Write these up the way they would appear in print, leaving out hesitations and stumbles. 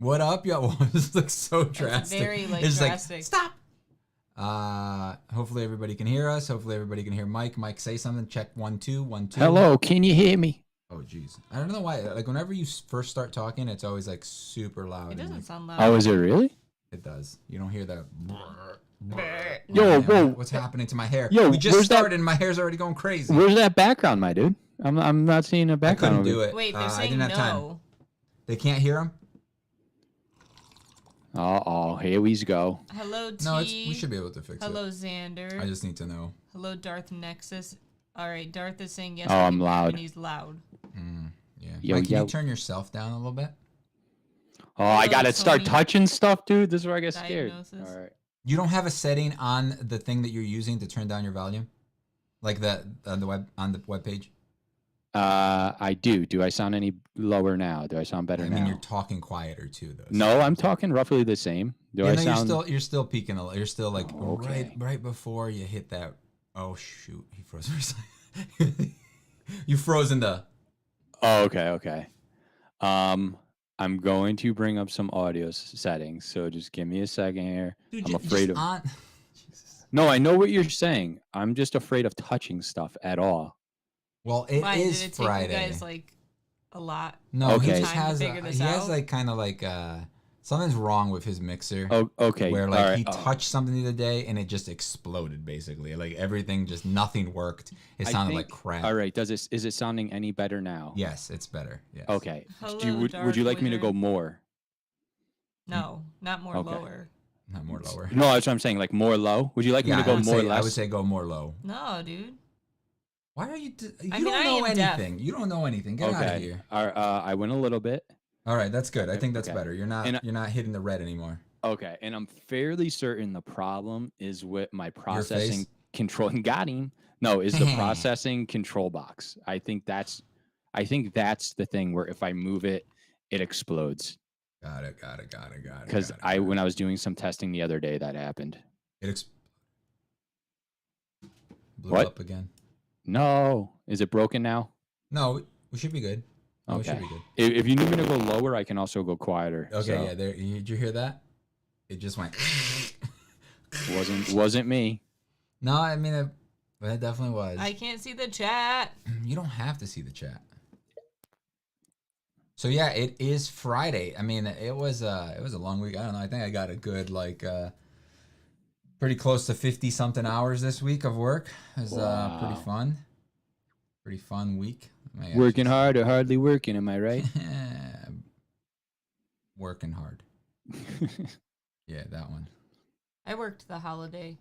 What up, yo? This looks so drastic. It's very it's drastic. Like, stop. Hopefully everybody can hear us. Hopefully everybody can hear Mike. Mike, say something. Check 1 2 1 2. Hello, can you hear me? Oh jeez, I don't know why. Like whenever you first start talking, it's always like super loud. It doesn't like, sound loud. Oh, is it really? It does. You don't hear that. Yo, whoa! What's happening to my hair? Yo, we just started, and my hair's already going crazy. Where's that background, my dude? I'm not seeing a background. I couldn't do it. Wait, they're I saying didn't have time. no. They can't hear him. Oh, here we go. Hello, T. No, we should be able to fix Hello, it. Xander. I just need to know. Hello, Darth Nexus. All right, Darth is saying yes. Oh, I'm loud. And he's loud. Yeah. Yo, Mike, can you turn yourself down a little bit? Oh, I gotta Tony. start touching stuff, dude. This is where I get scared. Diagnosis. All right. You don't have a setting on the thing that you're using to turn down your volume, like that on the web page. I do. Do I sound any lower now? Do I sound better now? I mean, you're talking quieter too, though. So. No, I'm talking roughly the same. Do I sound? You're still peaking. You're still like okay. right before you hit that. Oh shoot! He froze for a second. You froze in the. Oh, okay. I'm going to bring up some audio settings, so just give me a second here. Dude, I'm afraid of. Jesus. No, I know what you're saying. I'm just afraid of touching stuff at all. Well, it Why, is did it take Friday. you guys like a lot? No, Okay. he just Time to has. figure this out? Like kind of like something's wrong with his mixer. Oh, okay. Where all like right. he touched something the other day and it just exploded basically. Like everything just nothing worked. It sounded like crap. All right. Is it sounding any better now? Yes, it's better. Yes. Okay. Hello, Would you like me to go Darth more? No, not more Okay. lower. Not more lower. No, that's what I'm saying. Like more low. Would you like me to go more less? I would say go more low. No, dude. Why are you? You I mean, don't I know am deaf. anything. You don't know anything. Get out of here. I went a little bit. All right, that's good. I think that's Okay. better. You're not hitting the red anymore. Okay, and I'm fairly certain the problem is with my processing face? control. Got him. No, is the processing control box. I think that's the thing where if I move it, it explodes. Got it. Because when I was doing some testing the other day, that happened. It blew What? up again. No, is it broken now? No, we should be good. No, we Okay. should be good. If you need me to go lower, I can also go quieter. Okay, so yeah. There. Did you hear that? It just went. wasn't me. No, I mean it definitely was. I can't see the chat. You don't have to see the chat. So yeah, it is Friday. I mean, it was a long week. I don't know. I think I got a good pretty close to 50 something hours this week of work. It was pretty fun. Pretty fun week. Working hard or hardly working, am I right? Working hard. Yeah, that one. I worked the holiday.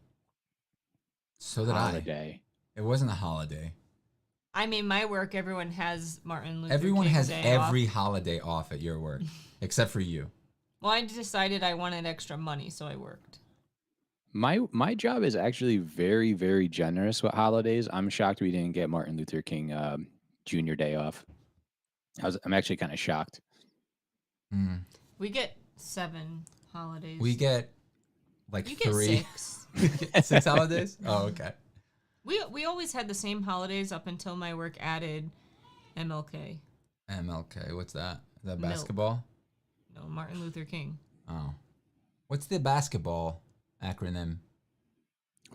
So did Holiday. It wasn't a holiday. I mean, my work, everyone has Martin Luther Everyone King has Day every off. holiday off at your work, except for you. Well, I decided I wanted extra money, so I worked. My job is actually very, very generous with holidays. I'm shocked we didn't get Martin Luther King Jr. Day off. I'm actually kind of shocked. We get 7 holidays. We get like You get 3. 6. You get 6 holidays? Oh, okay. We always had the same holidays up until my work added MLK. MLK, what's that? Is that Milk. basketball? No, Martin Luther King. Oh. What's the basketball acronym?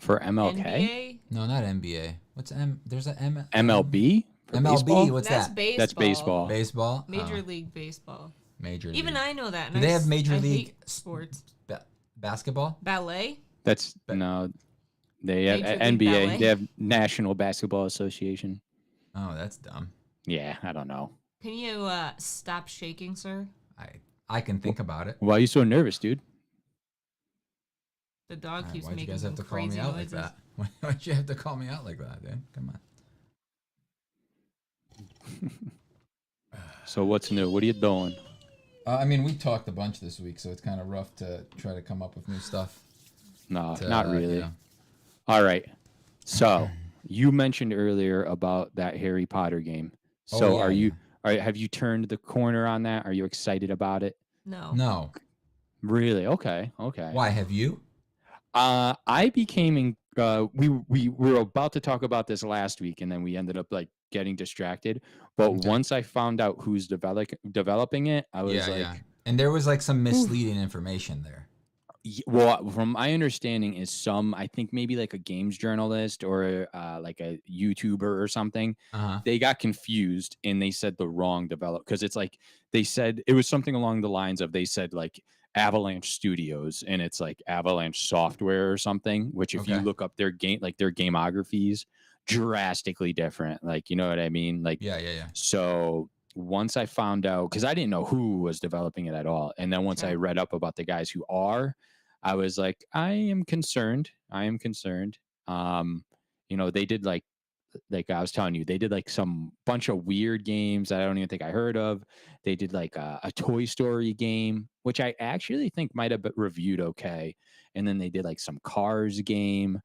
For MLK? NBA? No, not NBA. What's There's a MLB? For MLB, baseball? what's That's that? baseball. That's baseball. Baseball? Major Oh, League Baseball. Major League. Even I know that. and Do they have Major I League hate sports. Basketball? Ballet? No. They have Major League NBA. Ballet? They have National Basketball Association. Oh, that's dumb. Yeah, I don't know. Can you stop shaking, sir? I can think about it. Why are you so nervous, dude? The dog All right, keeps why'd you making guys have to some call me crazy out noises. like that? Why'd you have to call me out like that, dude? Come on. So what's new? What are you doing? I mean, we talked a bunch this week, so it's kind of rough to try to come up with new stuff. No, to, not really. you know. All right. So you mentioned earlier about that Harry Potter game. So Oh, yeah, have you turned the corner on that? Are you excited about it? No. No. Really? Okay. Why have you? I became we were about to talk about this last week, and then we ended up like getting distracted. But Okay. once I found out who's developing it, I was And there was like some misleading information there. Well, from my understanding is I think maybe like a games journalist or like a YouTuber or something, Uh-huh. they got confused and they said the wrong develop because it's like they said it was something along the lines of they said like Avalanche Studios and it's like Avalanche Software or something, which if you Okay. look up their gamographies, drastically different. Like, you know what I mean? Like, Yeah. so once I found out, because I didn't know who was developing it at all, and then once I Sure. read up about the guys who are, I was like, I am concerned. I am concerned. They did like I was telling you, they did like some bunch of weird games that I don't even think I heard of. They did like a Toy Story game, which I actually think might have been reviewed okay. And then they did like some Cars game.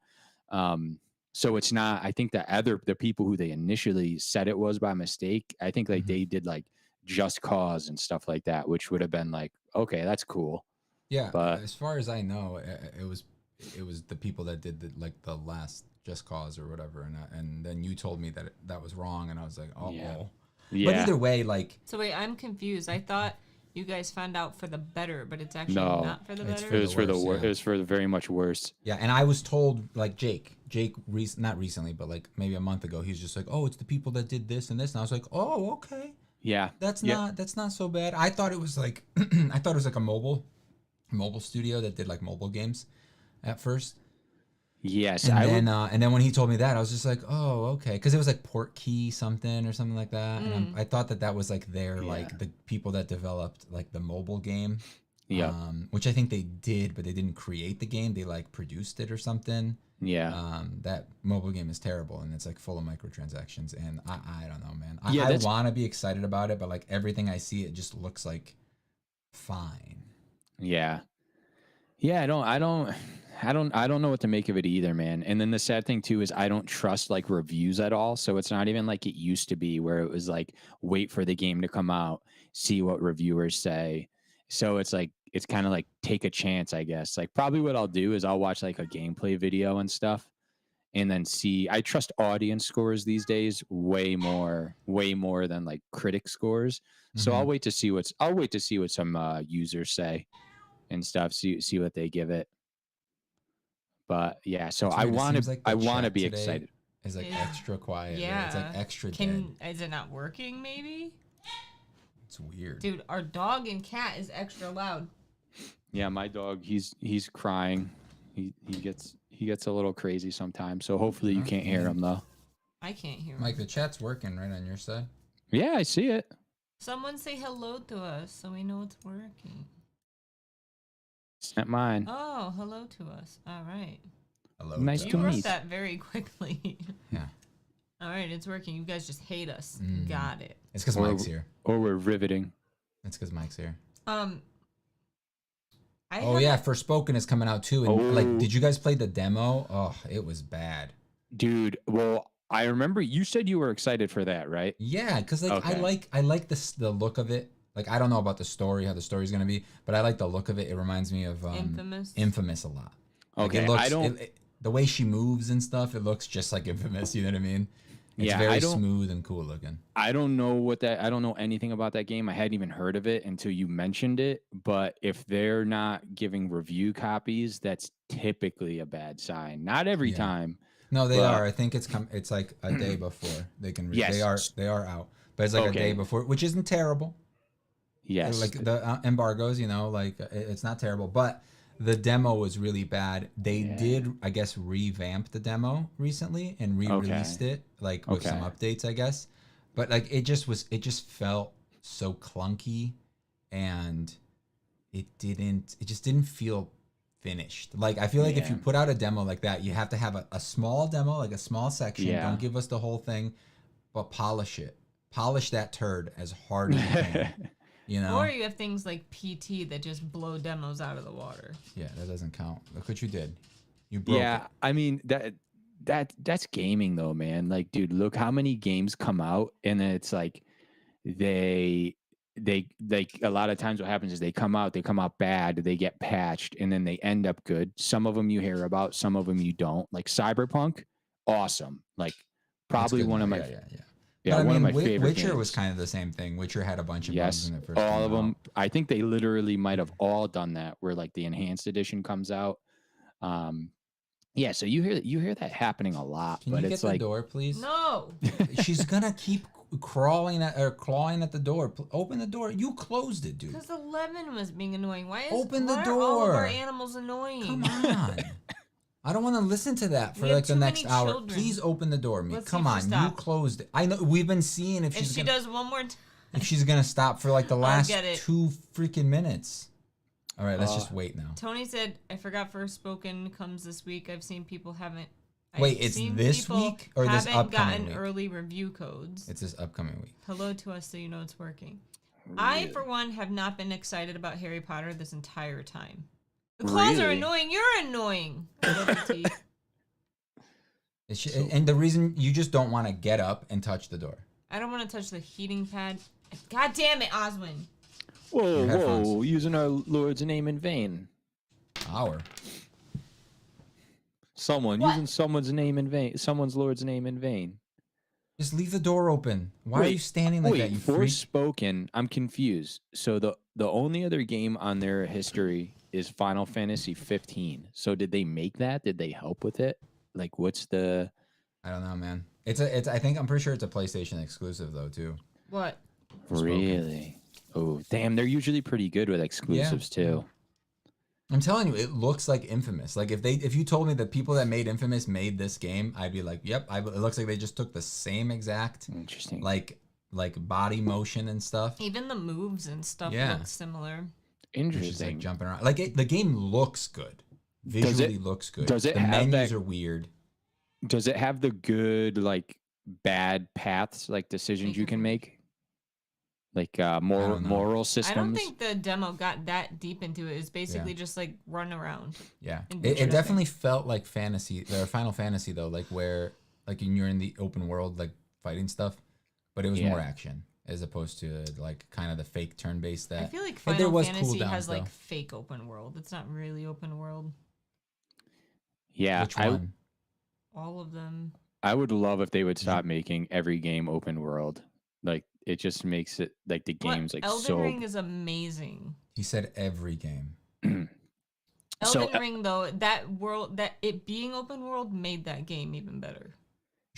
So it's not, I think the people who they initially said it was by mistake, I think like Mhm. they did like Just Cause and stuff like that, which would have been like, okay, that's cool. Yeah, But as far as I know, it was the people that did the last Just Cause or whatever, and then you told me that was wrong, and I was like, oh. Yeah. But yeah, either way, like So wait, I'm confused. I thought you guys found out for the better, but it's actually No, not for the it's better. for it the was for the worse, worst. yeah. It was for the very much worse. yeah, and I was told like Jake, not recently, but like maybe a month ago, he's just like, oh, it's the people that did this and this, and I was like, oh, okay, Yeah. that's Yeah. not so bad. I thought it was like I thought it was like a mobile studio that did like mobile games at first. Yes, And I then, would. and then when he told me that, I was just like, "Oh, okay," because it was like Portkey something or something like that, and I thought that was like their Yeah. like the people that developed like the mobile game, Yeah. which I think they did, but they didn't create the game; they like produced it or something. Yeah. That mobile game is terrible, and it's like full of microtransactions, and I don't know, man. Yeah, I that's want to be excited about it, but like everything I see, it just looks like fine. yeah. Yeah, I don't know what to make of it either, man. And then the sad thing too is I don't trust like reviews at all. So it's not even like it used to be where it was like wait for the game to come out, see what reviewers say. So it's like it's kind of like take a chance, I guess. Like probably what I'll do is I'll watch like a gameplay video and stuff and then see. I trust audience scores these days way more than like critic scores. So Mm-hmm. I'll wait to see what some users say and stuff. See what they give it. But yeah, so It's weird. It seems like I the want to chat be today excited. is like Yeah. extra quiet. Yeah. It's like extra dead. Is it not working? Maybe. It's weird. Dude, our dog and cat is extra loud. Yeah, my dog, he's crying. He gets a little crazy sometimes. So hopefully you can't hear him though. I can't hear him. Mike, the chat's working right on your side. Yeah, I see it. Someone say hello to us so we know it's working. It's not mine. Oh, hello to us. All right. Hello. Nice You to wrote meet. that very quickly. Yeah. All right, it's working. You guys just hate us. Mm. Got it. It's because Or- Mike's here. Or we're riveting. It's because Mike's here. I Oh yeah, Forspoken is coming out too. And Oh. like, did you guys play the demo? Oh, it was bad. Dude, well, I remember you said you were excited for that, right? Yeah, because like Okay. I like the look of it. Like I don't know about the story, how the story's gonna be, but I like the look of it. It reminds me of Infamous a lot. Like, Okay, it looks, I don't. the way she moves and stuff, it looks just like Infamous. You know what I mean? It's Yeah, very I don't- smooth and cool looking. I don't know anything about that game. I hadn't even heard of it until you mentioned it. But if they're not giving review copies, that's typically a bad sign. Not every Yeah. time. No, they But- are. I think it's like a day before they can. Yes. They are out, but it's like a Okay. day before, which isn't terrible. Yes. Like the embargoes, like it's not terrible, but the demo was really bad. They did, I guess, revamp the demo recently and re-released it, like with some updates, I guess. But like it just felt so clunky, and it just didn't feel finished. Like I feel like if you put out a demo like that, you have to have a small demo, like a small section. Yeah. Don't give us the whole thing, but polish it. Polish that turd as hard as you can. Or you have things like PT that just blow demos out of the water. Yeah, that doesn't count. Look what you did. You broke it. I mean that's gaming though, man. Like, dude, look how many games come out and then it's like they like a lot of times what happens is they come out bad, they get patched, and then they end up good. Some of them you hear about, some of them you don't. Like Cyberpunk, awesome. Like That's probably good one of though. my Yeah. Yeah, But I one of mean, my favorite Witcher games. was kind of the same thing. Witcher had a bunch of bugs Yes, when it first all came of them. out. I think they literally might have all done that, where like the enhanced edition comes out. Um, yeah, so you hear that happening a lot, Can but you it's get the like door, please? No. She's gonna keep crawling at or clawing at the door. Open the door. You closed it, dude. Because the lemon was being annoying. Why Open the why are all of our door. animals annoying? Come on. I don't want to listen to that for We have like the too next many hour. children. Please open the door, me. Let's see Come if she on, you stops. closed it. I know we've been seeing if If she's she gonna does one more time. if she's gonna stop for like the last get it. 2 freaking minutes. All right, let's just wait now. Tony said, I forgot Forspoken comes this week. I've seen people haven't. Wait, I've it's seen this people week or this haven't upcoming gotten week? early review codes. It's this upcoming week. Hello to us so you know it's working. I, for one, have not been excited about Harry Potter this entire time. The claws are Really? annoying. You're annoying. I love your teeth. And the reason you just don't want to get up and touch the door. I don't want to touch the heating pad. God damn it, Oswin. whoa, headphones. whoa, using our Lord's name in vain. Our. Someone What? using someone's name in vain. Someone's Lord's name in vain. Just leave the door open. Why are you standing like that? You freak. Forspoken. I'm confused. So the only other game on their history is Final Fantasy 15. So did they make that? Did they help with it? Like, what's the? I don't know, man. It's I'm pretty sure it's a PlayStation exclusive though too. What? Really? Oh, damn! They're usually pretty good with exclusives too. I'm telling you, it looks like Infamous. Like if you told me the people that made Infamous made this game, I'd be like, yep. It looks like they just took the same exact Interesting. like body motion and stuff. Even the moves and stuff Yeah. look similar. She's Interesting. like jumping around. Like the game looks good. Visually looks good. does it the have menus that- are weird. Does it have the good like bad paths, like decisions you can make? Like moral systems. I don't think the demo got that deep into it. It's basically just like run around. Yeah, And it interesting. definitely felt like fantasy or Final Fantasy though, like where like when you're in the open world like fighting stuff, but it was more action as opposed to like kind of the fake turn-based that. I feel like there Final was Fantasy cooldowns, has like though. fake open world. It's not really open world. Yeah, Which one? All of them. I would love if they would stop making every game open world. Like it just makes it like the game's like Elden so. Ring is amazing. He said every game. Elden Ring though, that world, that it being open world made that game even better.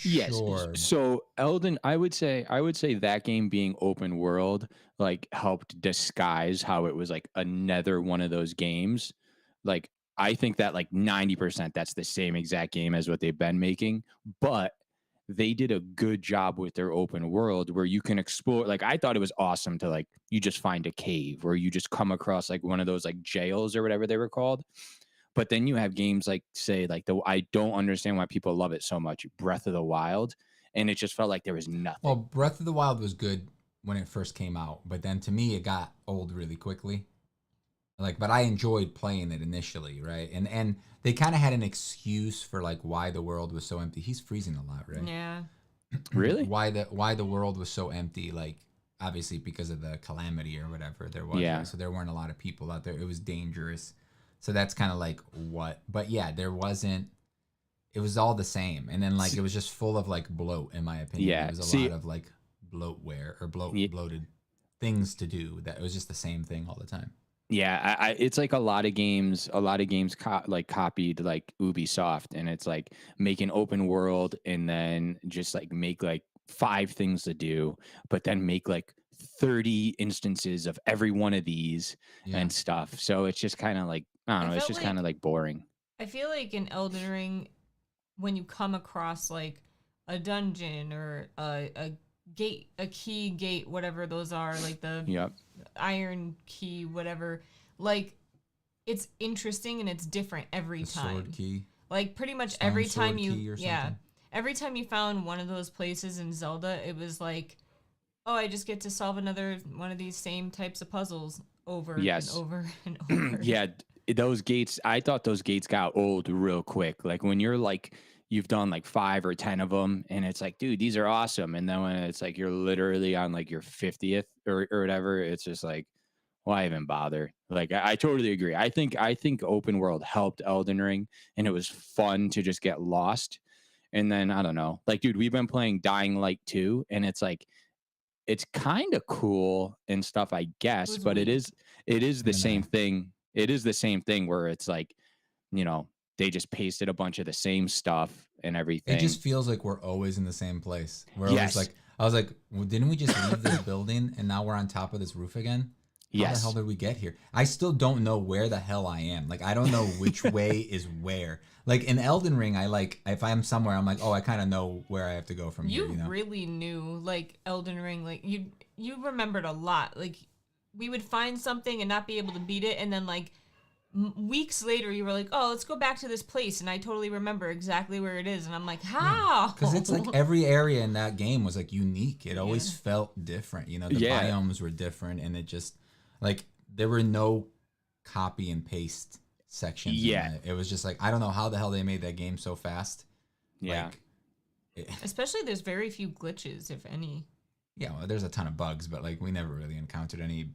Yes. Sure. So Elden, I would say that game being open world like helped disguise how it was like another one of those games. Like I think that like 90% that's the same exact game as what they've been making, but they did a good job with their open world where you can explore. Like I thought it was awesome to like you just find a cave or you just come across like one of those like jails or whatever they were called. But then you have games like, say, like I don't understand why people love it so much, Breath of the Wild, and it just felt like there was nothing. Well, Breath of the Wild was good when it first came out, but then to me it got old really quickly. Like, but I enjoyed playing it initially, right? And they kind of had an excuse for like why the world was so empty. He's freezing a lot, right? Yeah. Really? Why the world was so empty? Like, obviously because of the calamity or whatever there was. Yeah. Right? So there weren't a lot of people out there. It was dangerous. So that's kind of like what. But yeah, there wasn't. It was all the same, and then like it was just full of like bloat, in my opinion. Yeah, It was a lot of like bloatware or bloated things to do. That it was just the same thing all the time. Yeah, it's like a lot of games copied like Ubisoft, and it's like make an open world and then just like make like 5 things to do, but then make like 30 instances of every one of these and stuff. So it's just kind of like, I don't know, it's just kind of like boring. I feel like in Elden Ring, when you come across like a dungeon or a gate, a key gate, whatever those are, like the iron key, whatever, like it's interesting and it's different every time. Sword key. Like pretty much Stone every sword time you, key or something. every time you found one of those places in Zelda, it was like, oh, I just get to solve another one of these same types of puzzles over and over and over. Yeah, those gates, I thought those gates got old real quick. Like when you're like, you've done like 5 or 10 of them and it's like, dude, these are awesome. And then when it's like, you're literally on like your 50th or whatever, it's just like, why even bother? Like, I totally agree. I think open world helped Elden Ring and it was fun to just get lost. And then I don't know, like, dude, we've been playing Dying Light 2, and it's like, it's kind of cool and stuff, I guess, but weak. it is the same thing. It is the same thing where it's like, they just pasted a bunch of the same stuff and everything. It just feels like we're always in the same place. We're always like, I was like, well, didn't we just leave this building and now we're on top of this roof again? How the hell did we get here? I still don't know where the hell I am. Like, I don't know which way is where. Like in Elden Ring, if I'm somewhere, I'm like, oh, I kind of know where I have to go from here. You really knew, like, Elden Ring. Like, you remembered a lot. Like, we would find something and not be able to beat it, and then like weeks later, you were like, oh, let's go back to this place, and I totally remember exactly where it is, and I'm like, how? Because it's like every area in that game was like unique. It always felt different. The biomes were different, and it just like there were no copy and paste sections. It was just like, I don't know how the hell they made that game so fast. Especially there's very few glitches, if any. Yeah, well, there's a ton of bugs, but like we never really encountered any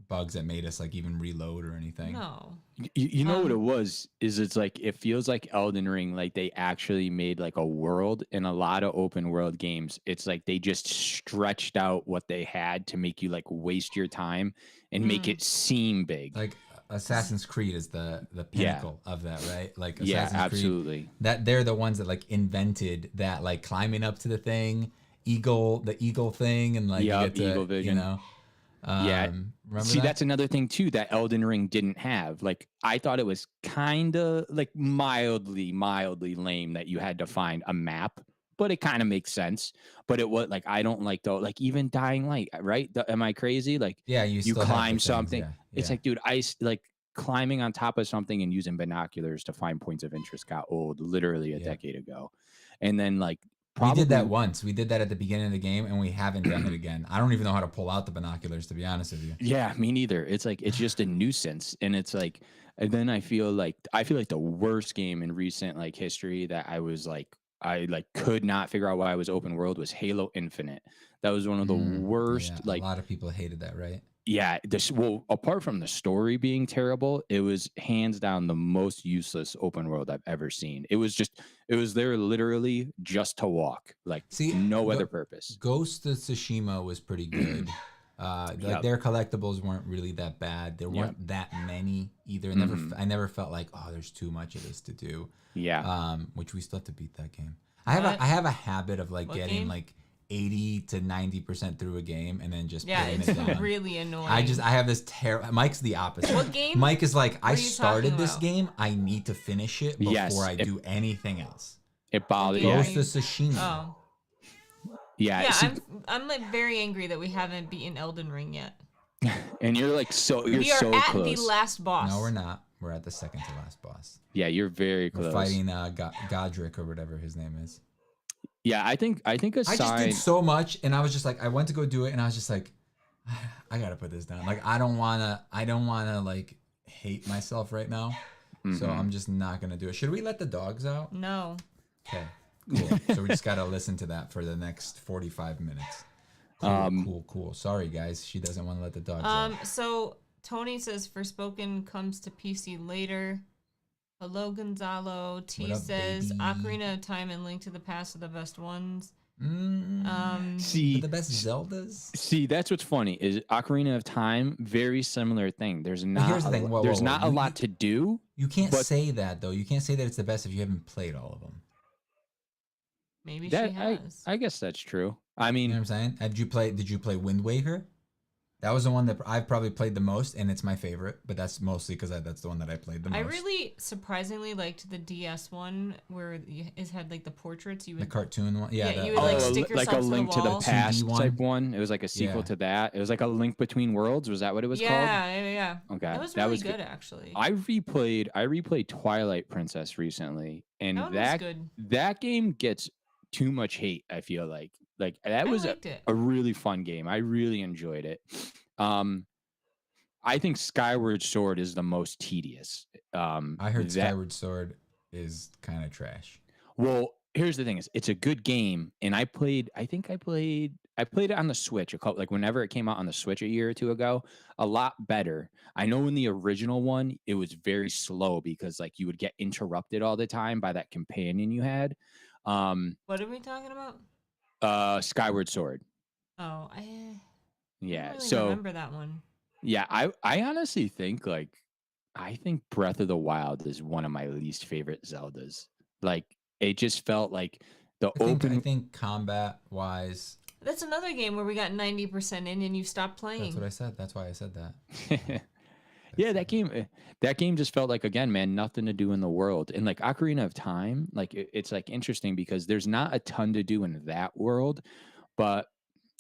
bugs that made us like even reload or anything. No. You know what it was? It's like, it feels like Elden Ring, like they actually made like a world. In a lot of open world games, it's like they just stretched out what they had to make you like waste your time and make it seem big. Like Assassin's Creed is the pinnacle of that, right? Like Assassin's absolutely. Creed, that they're the ones that like invented that, like climbing up to the thing, the eagle thing, and like you get to, eagle vision. See, that's another thing too that Elden Ring didn't have. Like, I thought it was kind of like mildly lame that you had to find a map, but it kind of makes sense. But it was like, I don't like like even Dying Light, right? Am I crazy? Like, you climb something. It's like, dude, I like climbing on top of something and using binoculars to find points of interest got old literally a decade ago. And then like, we did that once. We did that at the beginning of the game, and we haven't done it again. I don't even know how to pull out the binoculars, to be honest with you. Yeah, me neither. It's like, it's just a nuisance, and it's like, and then I feel like the worst game in recent like history that I could not figure out why I was open world was Halo Infinite. That was one of the worst. Yeah, like, a lot of people hated that, right? Yeah, apart from the story being terrible, it was hands down the most useless open world I've ever seen. It was there literally just to walk, like no other purpose. Ghost of Tsushima was pretty good. Like their collectibles weren't really that bad. There weren't that many either. I never felt like, oh, there's too much of this to do. Yeah. Which we still have to beat that game. I have a habit of like getting like 80 to 90% through a game and then just putting it down. It's really annoying. I have this Mike's the opposite. What game? Mike is like, I started this game, I need to finish it before I do anything else. It bothers me. Ghost of Tsushima. Oh. Yeah. I'm like very angry that we haven't beaten Elden Ring yet. And you're like so close. We are at the last boss. No, we're not. We're at the second to last boss. Yeah, you're very close. We're fighting Godric or whatever his name is. Yeah, I think a sign. I just did so much, and I was just like, I went to go do it, and I was just like, I gotta put this down. Like, I don't wanna like hate myself right now, so I'm just not gonna do it. Should we let the dogs out? No. Okay, cool. So we just gotta listen to that for the next 45 minutes. Cool. Sorry, guys, she doesn't want to let the dogs out. So Tony says Forspoken comes to PC later. Hello, Gonzalo. T says baby? Ocarina of Time and Link to the Past are the best ones. See, the best Zeldas. See, that's what's funny is Ocarina of Time. Very similar thing. There's not. Here's the thing. There's not a lot to do. You can't say that though. You can't say that it's the best if you haven't played all of them. Maybe she has. I guess that's true. I mean, you know what I'm saying? Did you play Wind Waker? That was the one that I've probably played the most, and it's my favorite. But that's mostly because that's the one that I played the most. I really surprisingly liked the DS one where it had like the portraits. The cartoon one, yeah. You would like stick yourself like a Link to the Past type one. It was like a sequel to that. It was like a Link Between Worlds. Was that what it was called? Yeah. Okay, that was really good actually. I replayed Twilight Princess recently, and that game gets too much hate. I feel like that was a really fun game. I really enjoyed it. I think Skyward Sword is the most tedious. I heard Skyward Sword is kind of trash. Well, here's the thing: it's a good game, and I played it on the Switch whenever it came out on the Switch a year or two ago. A lot better. I know in the original one it was very slow because like you would get interrupted all the time by that companion you had. What are we talking about? Skyward Sword. Oh, I Yeah. don't really So remember that one. yeah, I honestly think I think Breath of the Wild is one of my least favorite Zeldas. Like it just felt like I think combat wise. That's another game where we got 90% in and you stopped playing. That's what I said. That's why I said that. Yeah, that game just felt like, again, man, nothing to do in the world. And like Ocarina of Time, like it's like interesting because there's not a ton to do in that world, but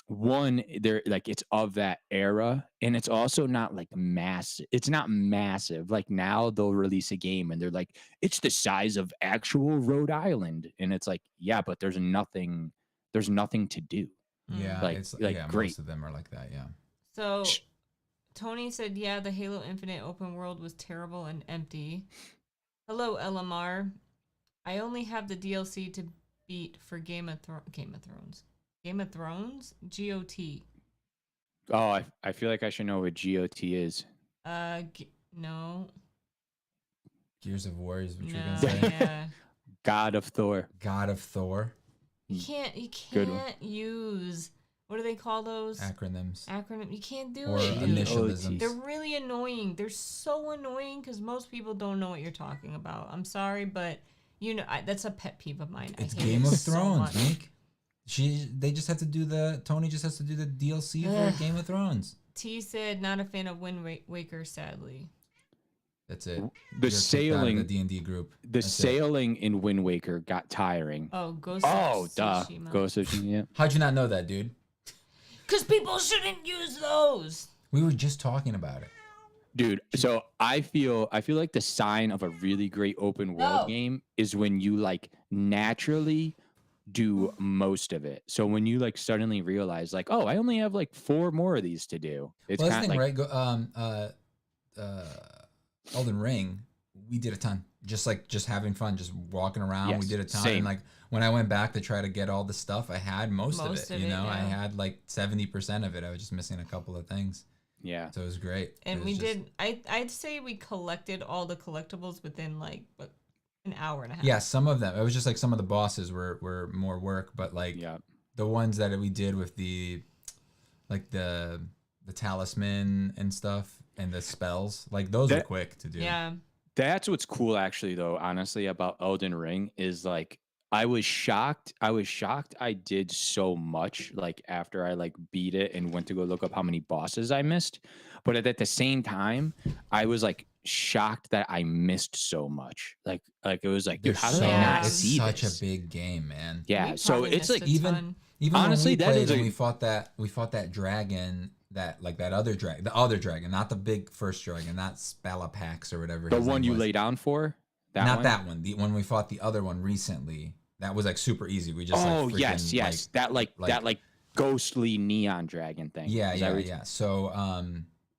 one, there like it's of that era, and it's also not like massive. It's not massive. Like now they'll release a game and they're like, it's the size of actual Rhode Island, and it's like, yeah, but there's nothing to do. Yeah, like great. Most of them are like that. Yeah. So Tony said, yeah, the Halo Infinite open world was terrible and empty. Hello, LMR. I only have the DLC to beat for Game of Thrones. Game of Thrones? GOT. Oh, I feel like I should know what GOT is. No. Gears of War is what No, you're gonna say. Yeah. God of Thor. God of Thor. You can't use, what do they call those? Acronyms. You can't do Or it. initialisms. They're really annoying. They're so annoying because most people don't know what you're talking about. I'm sorry, but you know that's a pet peeve of mine. It's I hate Game it of so Thrones, much. Nick. Tony just has to do the DLC for Game of Thrones. T said not a fan of Wind Waker, sadly. That's it. The sailing, the D&D group. That's sailing in Wind Waker got tiring. Oh, Ghost of Tsushima. Ghost of Tsushima. Yeah. How'd you not know that, dude? Because people shouldn't use those. We were just talking about it, dude. So I feel like the sign of a really great open world game is when you like naturally do most of it. So when you like suddenly realize like, oh, I only have like 4 more of these to do. It's well, kind of like right. Elden Ring, we did a ton. Just having fun, just walking around. Yes, we did a ton. same. And like when I went back to try to get all the stuff, I had most of it. You know, yeah. I had like 70% of it. I was just missing a couple of things. Yeah. So it was great. And I'd say we collected all the collectibles within like an hour and a half. Yeah, some of them. It was just like some of the bosses were more work, but like the ones that we did with the talisman and stuff and the spells, like those are quick to do. Yeah. That's what's cool actually though, honestly, about Elden Ring is like I was shocked I did so much like after I like beat it and went to go look up how many bosses I missed. But at the same time, I was like shocked that I missed so much. Like it was like, dude, how did I not see this? It's such a big game, man. Yeah. So it's like even honestly, when we fought that dragon, that other dragon, not the big first dragon, not Spalapax or whatever. The one you lay down for? That one. When we fought the other one recently, that was like super easy. We just yes. That ghostly neon dragon thing. Yeah. So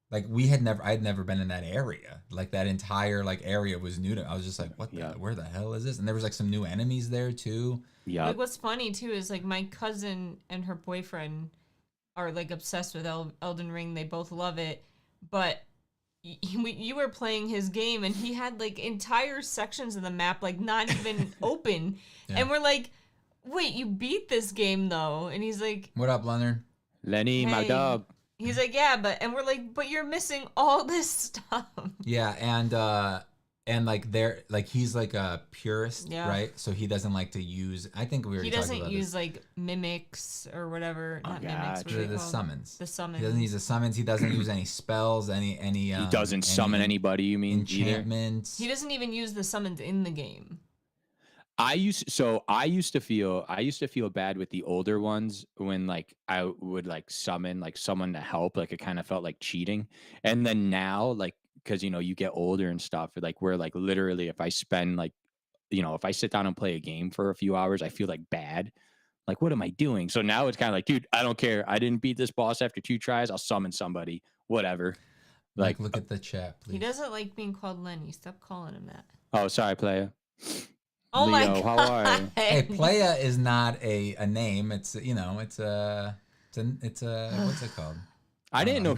like I had never been in that area. Like that entire like area was new to me. I was just like, where the hell is this? And there was like some new enemies there too. Yeah. Like what's funny too is like my cousin and her boyfriend are like obsessed with Elden Ring. They both love it, but you were playing his game and he had like entire sections of the map like not even open, and we're like, wait, you beat this game though? And he's like, what up, Leonard? Lenny, my dog. He's like, yeah, and we're like, but you're missing all this stuff. Yeah, and like he's like a purist, right? So he doesn't like to use. I think we already talked about this. He doesn't use like mimics or whatever. Not mimics. The summons. The summons. He doesn't use the summons. He doesn't use any spells. Any. He doesn't summon anybody. You mean enchantments? He doesn't even use the summons in the game. I used to feel bad with the older ones when like I would like summon like someone to help, like it kind of felt like cheating. And then now like because you get older and stuff, like where like literally if I spend like if I sit down and play a game for a few hours, I feel like bad. Like what am I doing? So now it's kind of like, dude, I don't care. I didn't beat this boss after 2 tries. I'll summon somebody, whatever. Like look at the chat, please. He doesn't like being called Lenny. Stop calling him that. Oh, sorry, playa. Oh Leo, my God. how are you? Hey, playa is not a name. It's it's a what's it called? I didn't know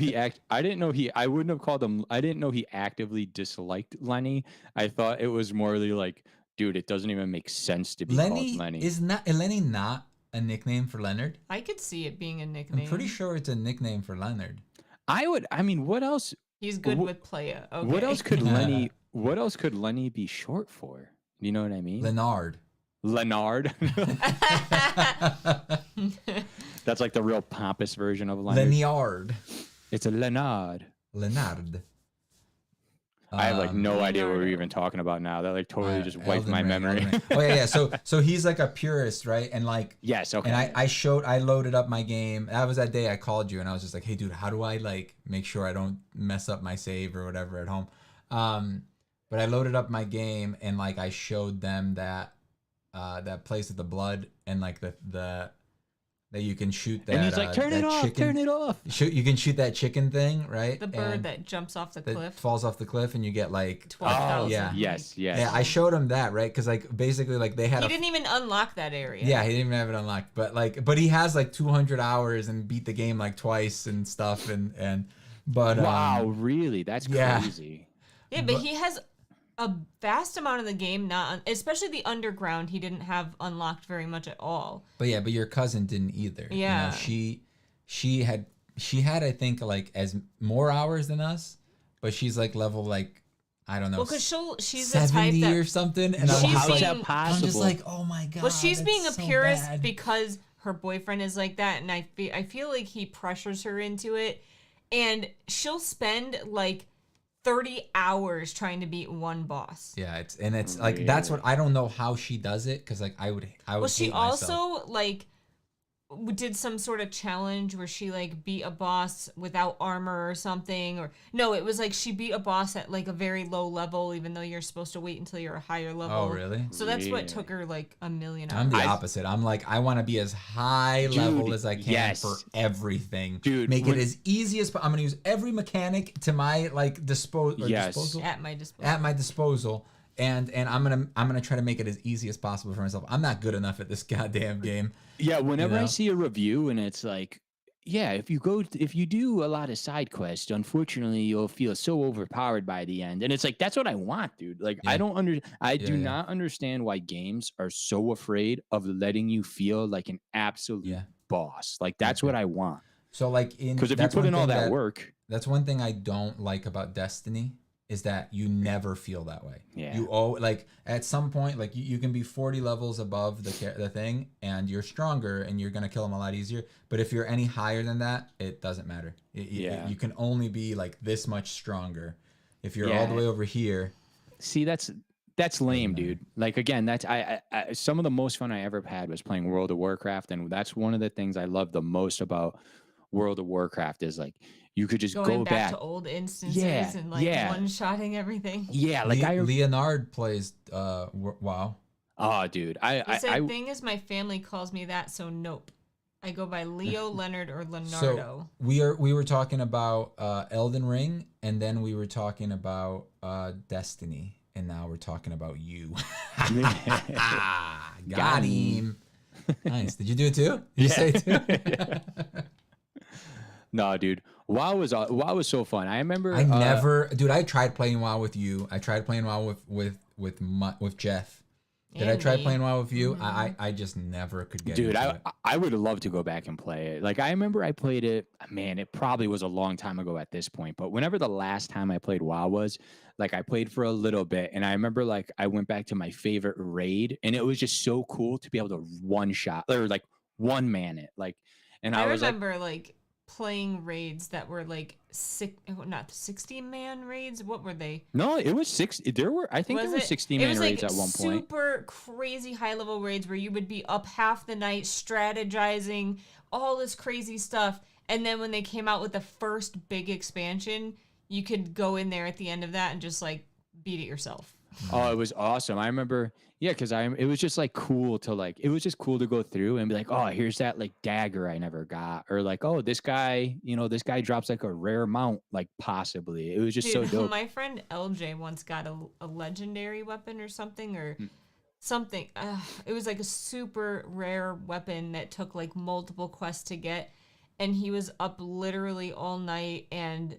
I wouldn't have called him. I didn't know he actively disliked Lenny. I thought it was more like dude, it doesn't even make sense to be Lenny called Lenny. is Lenny not a nickname for Leonard? I could see it being a nickname. I'm pretty sure it's a nickname for Leonard. I mean, what else? He's good with playa. Okay. What else could Lenny? What else could Lenny be short for? You know what I mean? Leonard. Leonard. That's like the real pompous version of Leonard. Leonard. It's a Leonard. Leonard. I have like no idea what we're even talking about now. That like totally just wiped my memory. Oh yeah. So he's like a purist, right? And like yes, okay. And I loaded up my game. That was that day I called you and I was just like, hey dude, how do I like make sure I don't mess up my save or whatever at home? But I loaded up my game and like I showed them that that place with the blood and like the that you can shoot that. And he's like, turn it off, chicken. turn it off. You can shoot that chicken thing, right? The bird that jumps off the cliff. Falls off the cliff and you get like 12,000. Yeah. Yes. Yeah, I showed him that, right? Because like basically like they had. He didn't even unlock that area. Yeah, he didn't even have it unlocked. But he has like 200 hours and beat the game like twice and stuff but wow, really? That's crazy. Yeah, but he has a vast amount of the game, especially the underground. He didn't have unlocked very much at all. But your cousin didn't either. Yeah, she had I think like as more hours than us, but she's like level like I don't know. Well, because she's 70 the type that, or something, and how's that possible? I'm just like, oh my god. Well, she's being a so purist bad. because her boyfriend is like that, and I feel like he pressures her into it, and she'll spend like 30 hours trying to beat one boss. Yeah, it's like that's what I don't know how she does it because like I would. Well, she hate also myself. like did some sort of challenge where she like beat a boss without armor or something, or no, it was like she beat a boss at like a very low level, even though you're supposed to wait until you're a higher level. Oh, really? So that's what took her like a million hours. I'm the opposite. I'm like I want to be as high level as I can for everything. Dude, make it as easy as I'm gonna use every mechanic to my like disposal. At my disposal. At my disposal. And I'm gonna try to make it as easy as possible for myself. I'm not good enough at this goddamn game. Yeah, whenever I see a review and it's like, yeah, if you do a lot of side quests, unfortunately you'll feel so overpowered by the end. And it's like that's what I want, dude. Like I do not understand why games are so afraid of letting you feel like an absolute boss. Like that's what I want. So like because if you put in all that work, that's one thing I don't like about Destiny. Is that you never feel that way. Yeah. You like at some point, like you can be 40 levels above the thing, and you're stronger, and you're gonna kill them a lot easier. But if you're any higher than that, it doesn't matter. You can only be like this much stronger. If you're all the way over here. See, that's lame, dude. Like again, that's I some of the most fun I ever had was playing World of Warcraft, and that's one of the things I love the most about World of Warcraft is like. You could just go back to old instances and like one-shotting everything. Yeah, like Leonard plays WoW. Oh, dude, the thing is, my family calls me that, so nope. I go by Leo, Leonard, or Leonardo. So we were talking about Elden Ring, and then we were talking about Destiny, and now we're talking about you. Got him. Nice. Did you do it too? Did you say it too? No, dude. WoW was so fun. I remember. I tried playing WoW with you. I tried playing WoW with Jeff. Did I try playing WoW with you? Mm-hmm. I just never could get into it. I would love to go back and play it. Like I remember I played it. Man, it probably was a long time ago at this point. But whenever the last time I played WoW was, like I played for a little bit, and I remember like I went back to my favorite raid, and it was just so cool to be able to one shot or like one man it. Like, and I was remember like playing raids that were like 60-man raids. What were they? No, it was 60. There were 60-man raids at one point. Super crazy high level raids where you would be up half the night strategizing all this crazy stuff, and then when they came out with the first big expansion, you could go in there at the end of that and just like beat it yourself. Oh, it was awesome. I remember, because it was just like cool to like, it was just cool to go through and be like, oh, here's that like dagger I never got, or like, oh, this guy drops like a rare mount, like possibly. It was just so dope. My friend LJ once got a legendary weapon or something, something. It was like a super rare weapon that took like multiple quests to get, and he was up literally all night and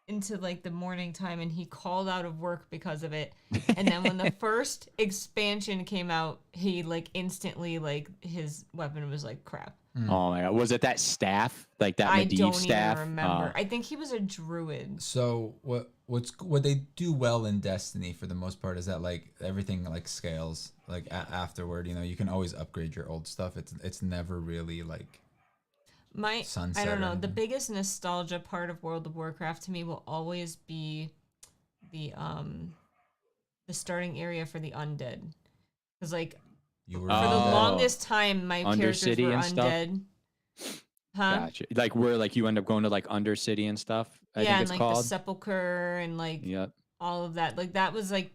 into like the morning time, and he called out of work because of it. And then when the first expansion came out, he like instantly like his weapon was like crap. Oh my god, was it that staff, like that I Medivh don't staff? even remember. I think he was a druid. So what they do well in Destiny for the most part is that like everything like scales like afterward. You know, you can always upgrade your old stuff. It's never really like sunset. I don't know. The biggest nostalgia part of World of Warcraft to me will always be the starting area for the undead, because like for the longest time my characters were undead. Huh? Gotcha. Like where like you end up going to like Undercity and stuff. I think it's like called the Sepulchre and like all of that. Like that was like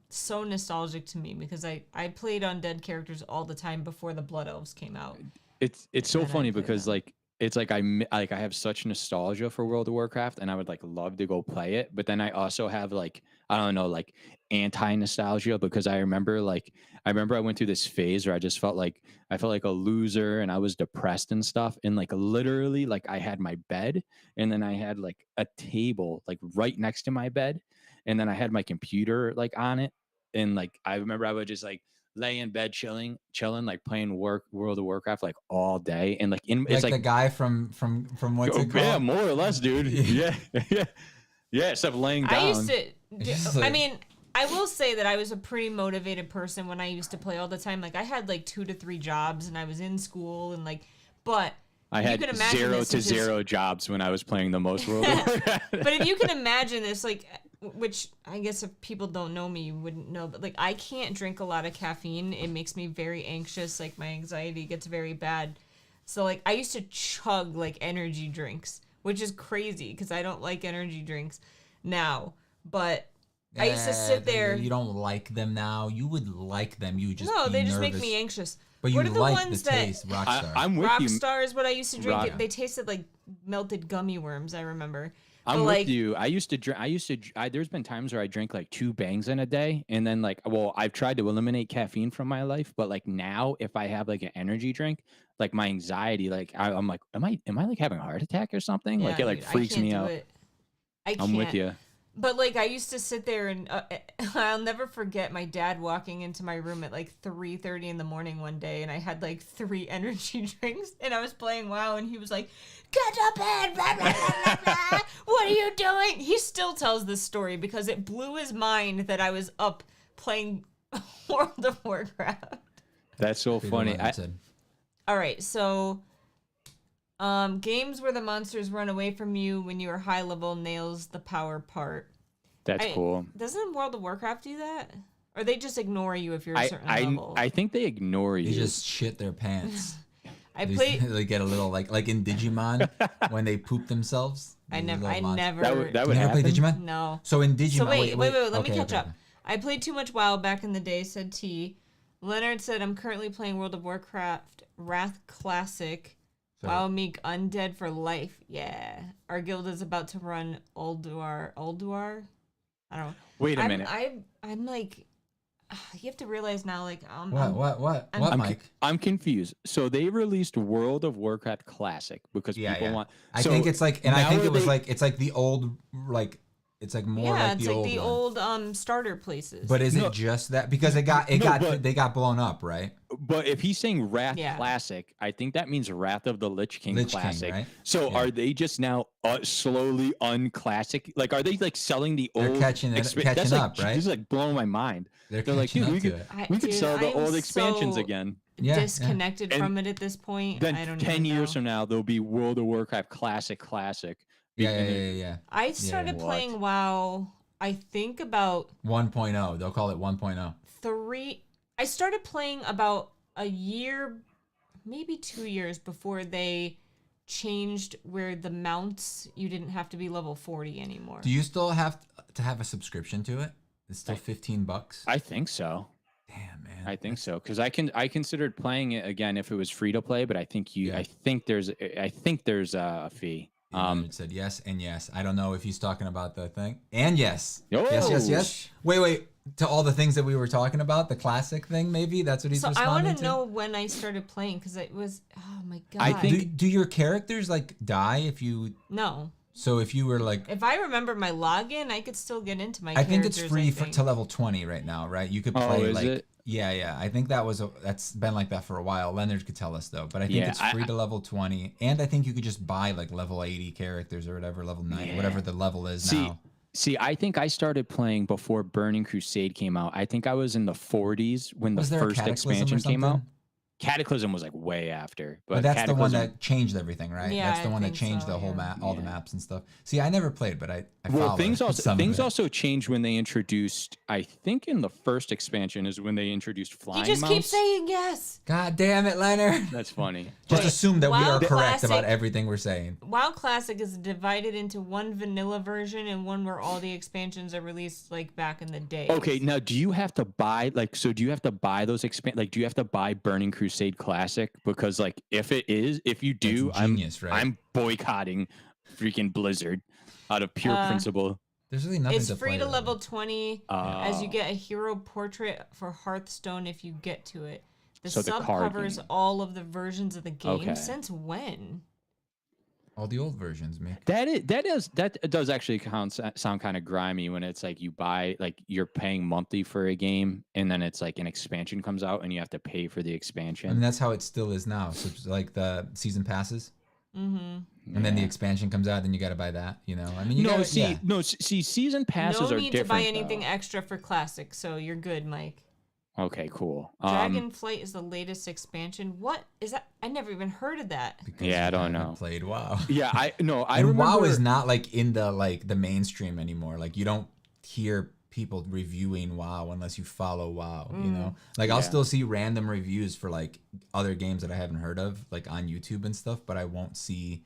so nostalgic to me because I played undead characters all the time before the Blood Elves came out. It's so funny because like it's like I have such nostalgia for World of Warcraft, and I would like love to go play it, but then I also have like I don't know, like anti-nostalgia, because I remember I went through this phase where I felt like a loser and I was depressed and stuff, and like literally like I had my bed and then I had like a table like right next to my bed, and then I had my computer like on it, and like I remember I would just like lay in bed chilling, like playing World of Warcraft like all day, and it's like the guy from what's it called? Yeah, more or less, dude. yeah. Except laying down. I used to. I mean, I will say that I was a pretty motivated person when I used to play all the time. Like I had like 2 to 3 jobs, and I was in school, and like, but I had 0 to 0 jobs when I was playing the most World of Warcraft. But if you can imagine this, like, which I guess if people don't know me, you wouldn't know, but like I can't drink a lot of caffeine. It makes me very anxious. Like my anxiety gets very bad. So like I used to chug like energy drinks, which is crazy because I don't like energy drinks now. But I used to sit there. You don't like them now. You would like them. You would just no. Be they just nervous. make me anxious. But you what are the like ones the taste. Rockstar. I'm with you. Rockstar is what I used to drink. They tasted like melted gummy worms. I remember. I'm with you. I used to drink. There's been times where I drink like 2 bangs in a day, and then like, well, I've tried to eliminate caffeine from my life, but like now, if I have like an energy drink, like my anxiety, like I'm like, am I like having a heart attack or something? Yeah, like it like freaks me out. I'm with you. But like I used to sit there and I'll never forget my dad walking into my room at like 3:30 in the morning one day, and I had like 3 energy drinks and I was playing WoW, and he was like, "Get to bed, blah, blah, blah, blah, blah. What are you doing?" He still tells this story because it blew his mind that I was up playing World of Warcraft. That's so funny. All right, so games where the monsters run away from you when you are high level nails the power part. That's cool. Doesn't World of Warcraft do that? Or they just ignore you if you're a certain level? I think they ignore you. They just shit their pants. They get a little like in Digimon when they poop themselves. I never. That would you happen. never play Digimon? No. So in Digimon. So wait. Let me catch up. I played too much WoW back in the day, said T. Leonard said, I'm currently playing World of Warcraft Wrath Classic. WoW Meek Undead for life. Yeah. Our guild is about to run Ulduar? I don't know. Wait a minute. I'm like, you have to realize now, like, What, Mike? I'm confused. So they released World of Warcraft Classic because people want. I think it's like, and I think it was like, it's like the old, like, it's like more like the old. Yeah, it's like the old starter places. But is it just that? Because they got blown up, right? But if he's saying Wrath Classic, I think that means Wrath of the Lich King Classic. Right? So are they just now slowly unclassic? Like, are they like selling the old? They're catching up, right? This is like blowing my mind. They're like, dude, we could sell the old expansions again. Disconnected from it at this point. Then I don't 10 years from now, there'll be World of Warcraft Classic. Yeah. I started playing WoW, I think about 1.0. They'll call it 1.0. I started playing about a year, maybe 2 years before they changed where the mounts, you didn't have to be level 40 anymore. Do you still have to have a subscription to it? It's still $15? I think so. Damn, man. I think so, because I considered playing it again if it was free to play, but I think there's a fee. It said yes and yes. I don't know if he's talking about the thing. And yes. Oh. Yes. Wait. To all the things that we were talking about, the classic thing, maybe that's what he's responding to. I want to know when I started playing, because it was, oh my god. I think do your characters like die if you? No. So if you were like, if I remember my login, I could still get into my. I think it's free to level 20 right now, right? You could play is like, it? yeah. I think that's been like that for a while. Leonard could tell us though, but I think it's free to level 20, and I think you could just buy like level 80 characters or whatever, level 90, whatever the level is now. See, I think I started playing before Burning Crusade came out. I think I was in the 40s when the first expansion came out. Cataclysm was like way after, but that's the one that changed everything, right? Yeah, that's the one that changed the whole map, all the maps and stuff. See, I never played, but I followed things also changed when they introduced. I think in the first expansion is when they introduced flying mounts. He just keeps saying yes. God damn it, Leonard. That's funny. Just assume that we are correct about everything we're saying. WoW Classic is divided into one vanilla version and one where all the expansions are released like back in the day. Okay, now do you have to buy do you have to buy those do you have to buy Burning Crusade Classic? Because like if you do, I'm boycotting freaking Blizzard out of pure principle. There's really nothing. It's free to level 20 as you get a hero portrait for Hearthstone if you get to it. The sub covers all of the versions of the game. Okay. Since when? All the old versions, man. That does actually sound kind of grimy when it's like you buy, like you're paying monthly for a game and then it's like an expansion comes out and you have to pay for the expansion. And that's how it still is now. So it's like the season passes. Mm-hmm. And then the expansion comes out, then you got to buy that. You know, I mean, see, season passes are different. No need to buy anything extra for Classic, so you're good, Mike. Okay, cool. Dragonflight is the latest expansion. What is that? I never even heard of that. Because I don't know. Played WoW. Yeah, I remember. WoW is not like in the mainstream anymore. Like you don't hear people reviewing WoW unless you follow WoW. You know, like I'll still see random reviews for like other games that I haven't heard of, like on YouTube and stuff, but I won't see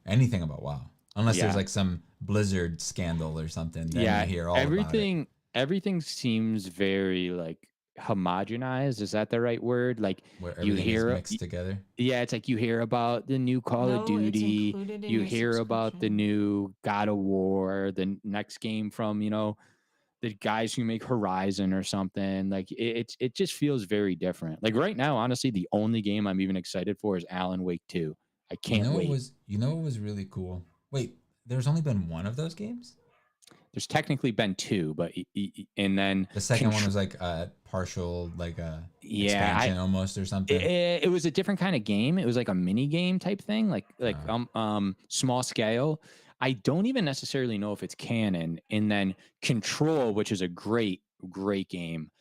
anything about WoW unless there's like some Blizzard scandal or something. Then you hear all about it. Everything seems very like homogenized, is that the right word? Like where you hear is mixed together. Yeah, it's like you hear about the new Call of Duty, you hear about the new God of War, the next game from the guys who make Horizon or something. Like it just feels very different. Like right now, honestly, the only game I'm even excited for is Alan Wake 2. I can't wait. What was really cool? Wait, there's only been one of those games? There's technically been two, but and then the second one was like a partial, like a expansion almost or something. It was a different kind of game. It was like a mini game type thing, like small scale. I don't even necessarily know if it's canon. And then Control, which is a great game,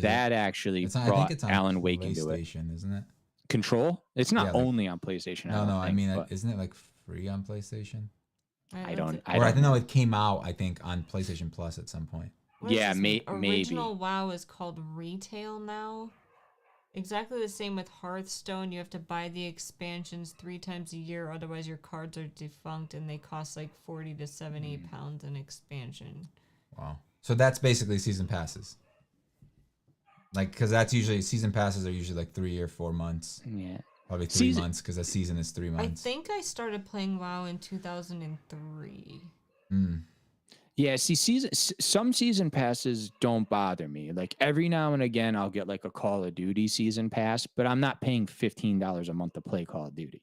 actually brought Alan Wake into it. Isn't it? Control? It's not only on PlayStation. No. I mean, isn't it like free on PlayStation? I don't know. It came out, I think, on PlayStation Plus at some point. Maybe. Original WoW is called retail now. Exactly the same with Hearthstone. You have to buy the expansions 3 times a year, otherwise your cards are defunct, and they cost like 40 to 70 pounds an expansion. Wow. So that's basically season passes. Like, because that's usually season passes are usually like 3 or 4 months. Yeah. Probably 3 months because a season is 3 months. I think I started playing WoW in 2003. Yeah, see, some season passes don't bother me. Like every now and again, I'll get like a Call of Duty season pass, but I'm not paying $15 a month to play Call of Duty.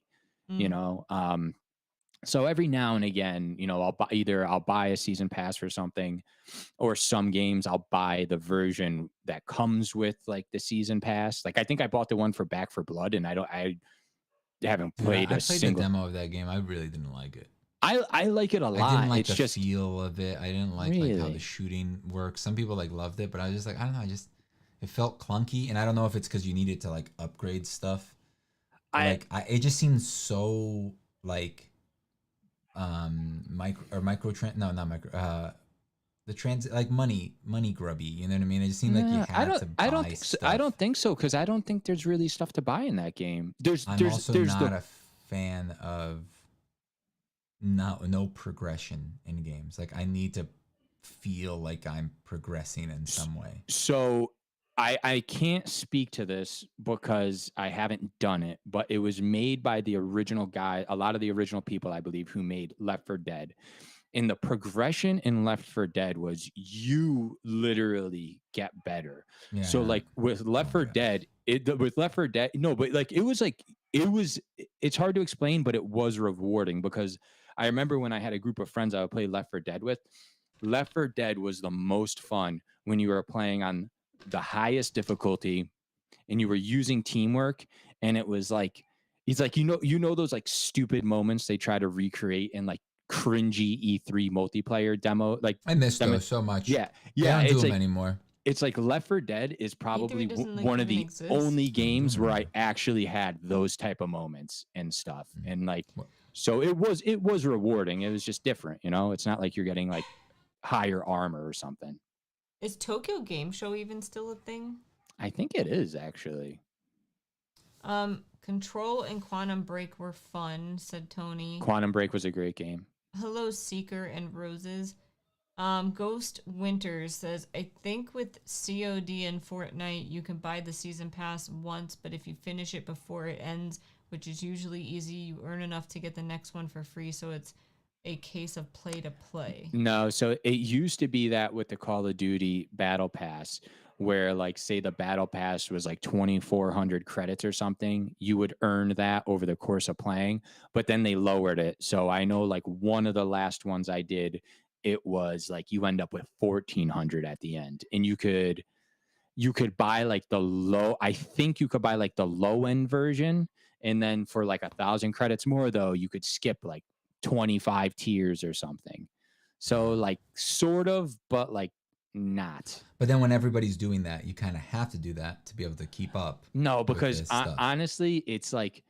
So every now and again, I'll buy a season pass for something, or some games I'll buy the version that comes with like the season pass. Like I think I bought the one for Back 4 Blood, and I haven't played I played the demo of that game. I really didn't like it. I like it a lot. I didn't like the feel of it. I didn't like how the shooting works. Some people like loved it, but I was just like, I don't know. It felt clunky, and I don't know if it's because you needed to like upgrade stuff. It just seems so like money grubby. You know what I mean? It just seemed like you had to buy stuff. I don't think so, because I don't think there's really stuff to buy in that game. I'm also not a fan of no progression in games. Like I need to feel like I'm progressing in some way. So I can't speak to this because I haven't done it, but it was made by the original guy, a lot of the original people, I believe, who made Left 4 Dead. And the progression in Left 4 Dead was you literally get better. Yeah. So like with Left 4 Dead, it's hard to explain, but it was rewarding because I remember when I had a group of friends I would play Left 4 Dead with. Left 4 Dead was the most fun when you were playing on the highest difficulty and you were using teamwork, and it was like, it's like, you know those like stupid moments they try to recreate in like cringy E3 multiplayer demo, like I miss those so much. Yeah, They don't do it's them like anymore. It's like Left 4 Dead is probably like, one of the exist. only games where I actually had those type of moments and stuff, and like, so it was rewarding. It was just different, you know. It's not like you're getting like higher armor or something. Is Tokyo Game Show even still a thing? I think it is, actually. Control and Quantum Break were fun, said Tony. Quantum Break was a great game. Hello, Seeker and Roses. Ghost Winters says, I think with COD and Fortnite, you can buy the season pass once, but if you finish it before it ends, which is usually easy, you earn enough to get the next one for free, so it's a case of play to play. No, so it used to be that with the Call of Duty Battle Pass, where like say the Battle Pass was like 2,400 credits or something, you would earn that over the course of playing, but then they lowered it. So I know like one of the last ones I did, it was like you end up with 1,400 at the end, and you could buy like the low, I think you could buy like the low end version, and then for like 1,000 credits more though, you could skip like 25 tiers or something. So like sort of, but like not. But then when everybody's doing that, you kind of have to do that to be able to keep up. No, because honestly, it's like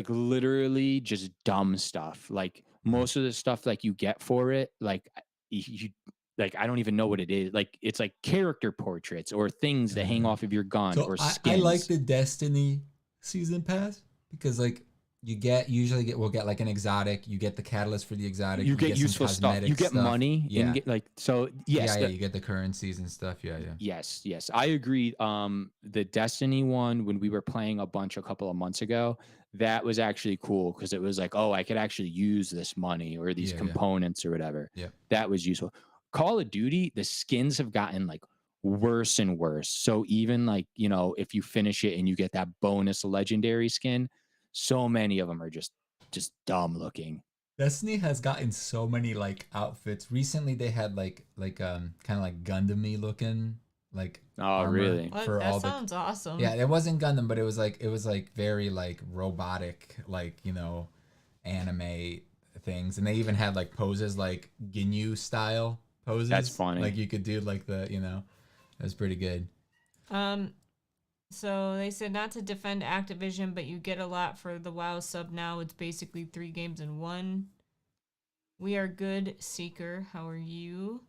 literally just dumb stuff. Like most of the stuff like you get for it, like you like, I don't even know what it is. Like it's like character portraits or things that hang off of your gun, or skins. I like the Destiny season pass because like we'll get like an exotic, you get the catalyst for the exotic, you get useful stuff, you get money, and get like, so yes, you get the currencies and stuff. Yes, I agree. The Destiny one, when we were playing a bunch a couple of months ago, that was actually cool because it was like, oh, I could actually use this money or these components or whatever. That was useful. Call of Duty, the skins have gotten like worse and worse. So even like, you know, if you finish it and you get that bonus legendary skin, so many of them are just dumb looking. Destiny has gotten so many like outfits. Recently they had like kind of like Gundam-y looking like really? That sounds awesome. Yeah, it wasn't Gundam, but it was like very like robotic, like, you know, anime things. And they even had like poses like Ginyu style poses. That's funny. Like you could do like the, you know, it was pretty good. So they said not to defend Activision, but you get a lot for the WoW sub now. It's basically 3 games in 1. We are good, Seeker. How are you?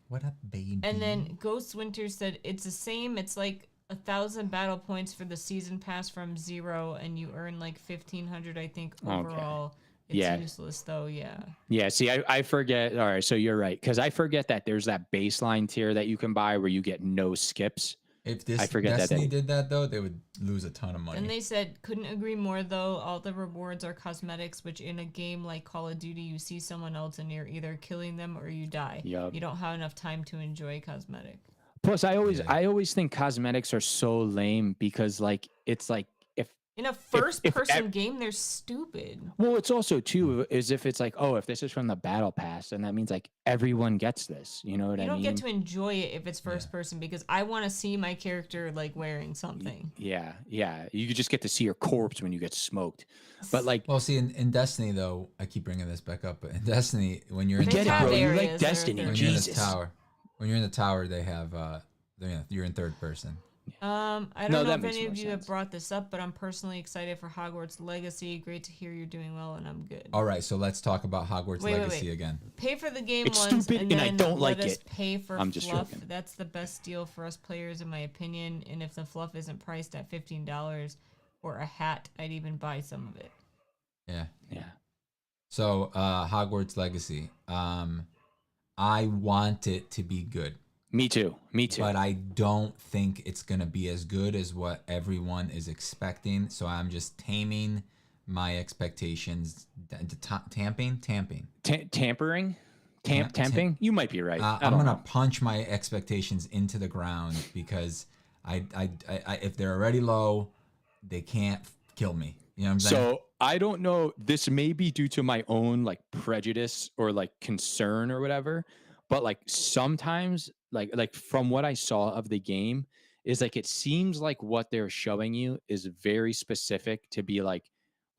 What up, baby? And then Ghost Winter said it's the same. It's like 1,000 battle points for the season pass from 0, and you earn like 1,500, I think, overall. Okay. It's useless though, Yeah, see, I forget. All right, so you're right, because I forget that there's that baseline tier that you can buy where you get no skips. If Destiny did that though, they would lose a ton of money. And they said, couldn't agree more though. All the rewards are cosmetics, which in a game like Call of Duty, you see someone else and you're either killing them or you die. Yep. You don't have enough time to enjoy cosmetic. Plus, I always think cosmetics are so lame because like it's like, in a first-person game, they're stupid. Well, it's also, too, as if it's like, oh, if this is from the Battle Pass, then that means, like, everyone gets this. You know what I mean? You don't get to enjoy it if it's first-person because I want to see my character, like, wearing something. Yeah. You just get to see your corpse when you get smoked. But, like... Well, see, in Destiny, though, I keep bringing this back up, but in Destiny, when you're in the tower... bro. You like Destiny, when Jesus. When you're in the tower, they have... you're in third person. I don't know if any of you have brought this up, but I'm personally excited for Hogwarts Legacy. Great to hear you're doing well, and I'm good. All right, so let's talk about Hogwarts Legacy again. Pay for the game it's once, stupid, and then I don't let like us it. pay for I'm just fluff. joking. That's the best deal for us players, in my opinion. And if the fluff isn't priced at $15 or a hat, I'd even buy some of it. Yeah. So Hogwarts Legacy, I want it to be good. Me too. But I don't think it's going to be as good as what everyone is expecting. So I'm just taming my expectations. Tampering? Tamping? You might be right. I'm going to punch my expectations into the ground because I if they're already low, they can't kill me. You know what I'm saying? So I don't know. This may be due to my own like prejudice or like concern or whatever, but like sometimes like from what I saw of the game is like it seems like what they're showing you is very specific to be like,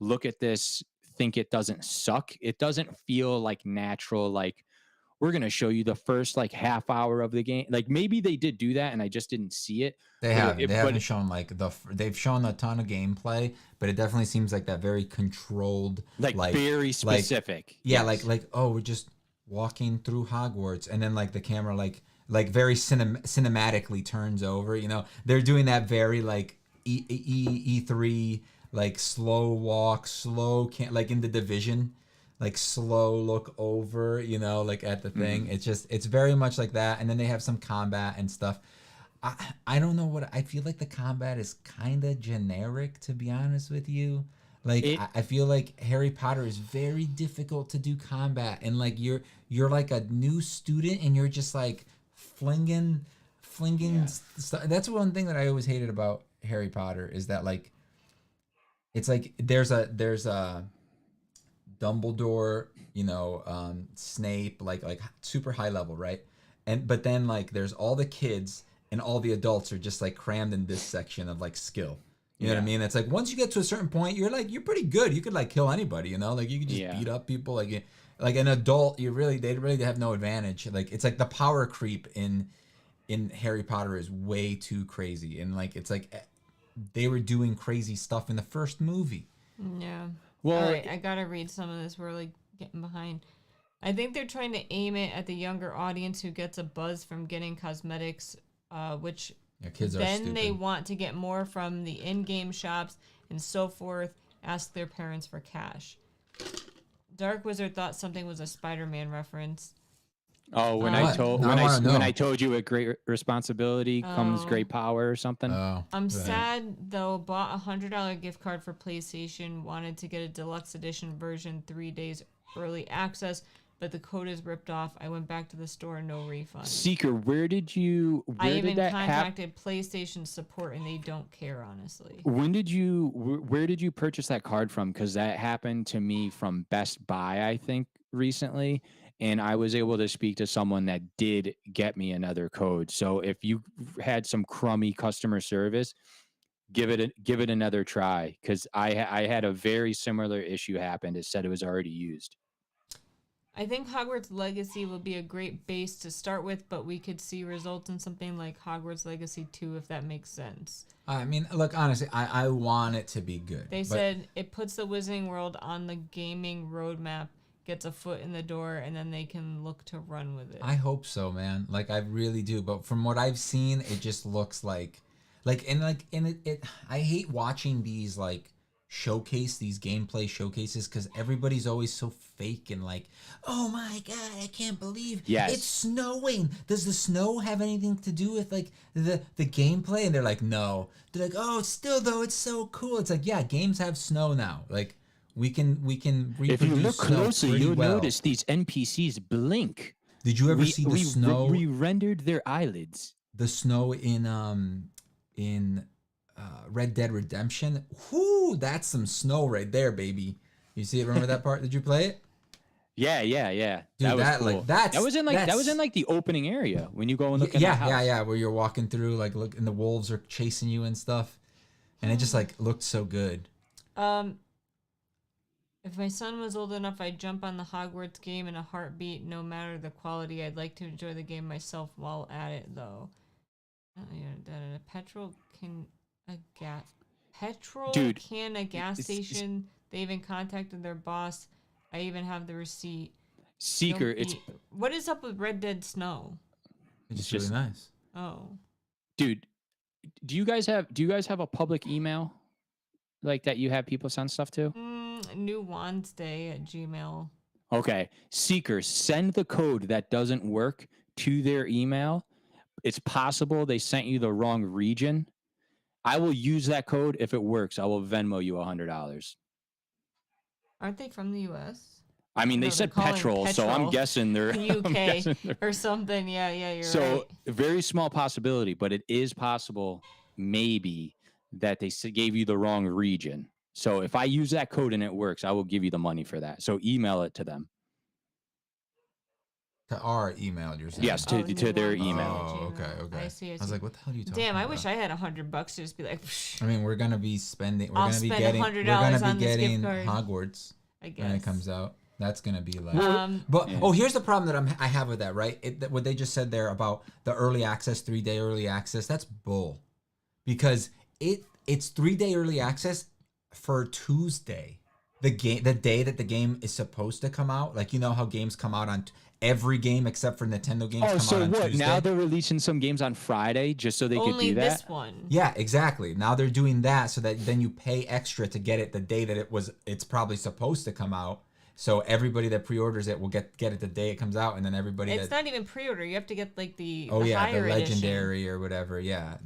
look at this, think it doesn't suck. It doesn't feel like natural, like we're going to show you the first like half hour of the game. Like maybe they did do that and I just didn't see it. They haven't. They haven't shown like they've shown a ton of gameplay, but it definitely seems like that very controlled, like very specific. Yeah, yes. like oh, we're just walking through Hogwarts, and then like the camera like very cinematically turns over. You know, they're doing that very like E3 like slow walk, like in The Division. Like slow look over, you know, like at the thing. It's very much like that. And then they have some combat and stuff. I don't know what I feel like the combat is kind of generic, to be honest with you. Like I feel like Harry Potter is very difficult to do combat, and like you're like a new student and you're just like flinging stuff. That's one thing that I always hated about Harry Potter is that like it's like there's a Dumbledore, you know, Snape, like super high level, right? But then like there's all the kids and all the adults are just like crammed in this section of like skill. You know what I mean? It's like once you get to a certain point, you're pretty good. You could like kill anybody, you know? Like you could just beat up people. Like an adult, they really have no advantage. Like it's like the power creep in Harry Potter is way too crazy, and like it's like they were doing crazy stuff in the first movie. Yeah. Well, all right, I gotta read some of this. We're like getting behind. I think they're trying to aim it at the younger audience who gets a buzz from getting cosmetics, which kids then they want to get more from the in-game shops and so forth. Ask their parents for cash. Dark Wizard thought something was a Spider-Man reference. Oh, when I told you with great responsibility comes great power or something. I'm sad though. Bought $100 gift card for PlayStation. Wanted to get a deluxe edition version, 3 days early access, but the code is ripped off. I went back to the store, no refund. Seeker, where did I even contacted PlayStation support and they don't care, honestly. Where did you purchase that card from? Because that happened to me from Best Buy, I think, recently. And I was able to speak to someone that did get me another code. So if you had some crummy customer service, give it another try. Because I had a very similar issue happen. It said it was already used. I think Hogwarts Legacy will be a great base to start with, but we could see results in something like Hogwarts Legacy 2 if that makes sense. I mean, look, honestly, I want it to be good. They said it puts the Wizarding World on the gaming roadmap, gets a foot in the door, and then they can look to run with it. I hope so, man. Like I really do. But from what I've seen, it just looks like it I hate watching these like these gameplay showcases, because everybody's always so fake and like, oh my god, I can't believe it's snowing. Does the snow have anything to do with like the gameplay? And they're like, no. They're like, oh, still though, it's so cool. It's like, yeah, games have snow now. Like we can reproduce. If you look closer, you'll notice these NPCs blink. Did you ever see the snow? We rendered their eyelids. The snow in Red Dead Redemption. Whoo, that's some snow right there, baby. You see it? Remember that part? Did you play it? Yeah. Dude, that was cool. That was in the opening area when you go and look at the house. Yeah, where you're walking through, like, look, and the wolves are chasing you and stuff, and it just like looked so good. If my son was old enough, I'd jump on the Hogwarts game in a heartbeat, no matter the quality. I'd like to enjoy the game myself while at it, though. Petrol can a gas station. They even contacted their boss. I even have the receipt. Seeker, what is up with Red Dead Snow? It's just really nice. Oh, dude, do you guys have a public email like that you have people send stuff to? newwandsday@gmail. Okay, Seeker, send the code that doesn't work to their email. It's possible they sent you the wrong region. I will use that code. If it works, I will Venmo you $100. Aren't they from the U.S.? I mean, they said petrol, so I'm guessing they're UK or something. Yeah, you're right. So very small possibility, but it is possible maybe that they gave you the wrong region. So if I use that code and it works, I will give you the money for that. So email it to them. To our email, you're saying? Yes, to their email. Oh, okay. I see. I was like, what the hell are you talking Damn, about? I wish I had $100 to just be like. Psh. I mean, we're gonna be spending. I'll spend $100 on this gift card. Hogwarts when it comes out. That's gonna be like. But here's the problem that I have with that. Right, what they just said there about the early access, 3-day early access. That's bull, because it's 3-day early access for Tuesday, the day that the game is supposed to come out. Like, you know how games come out on every game except for Nintendo games. Oh, so what? Tuesday. Now they're releasing some games on Friday just so they could do that? Only this one. Yeah, exactly. Now they're doing that so that then you pay extra to get it the day that it's probably supposed to come out. So everybody that pre-orders it will get it the day it comes out, and then everybody it's not even pre-order. You have to get like the the higher legendary edition. Or whatever. Yeah,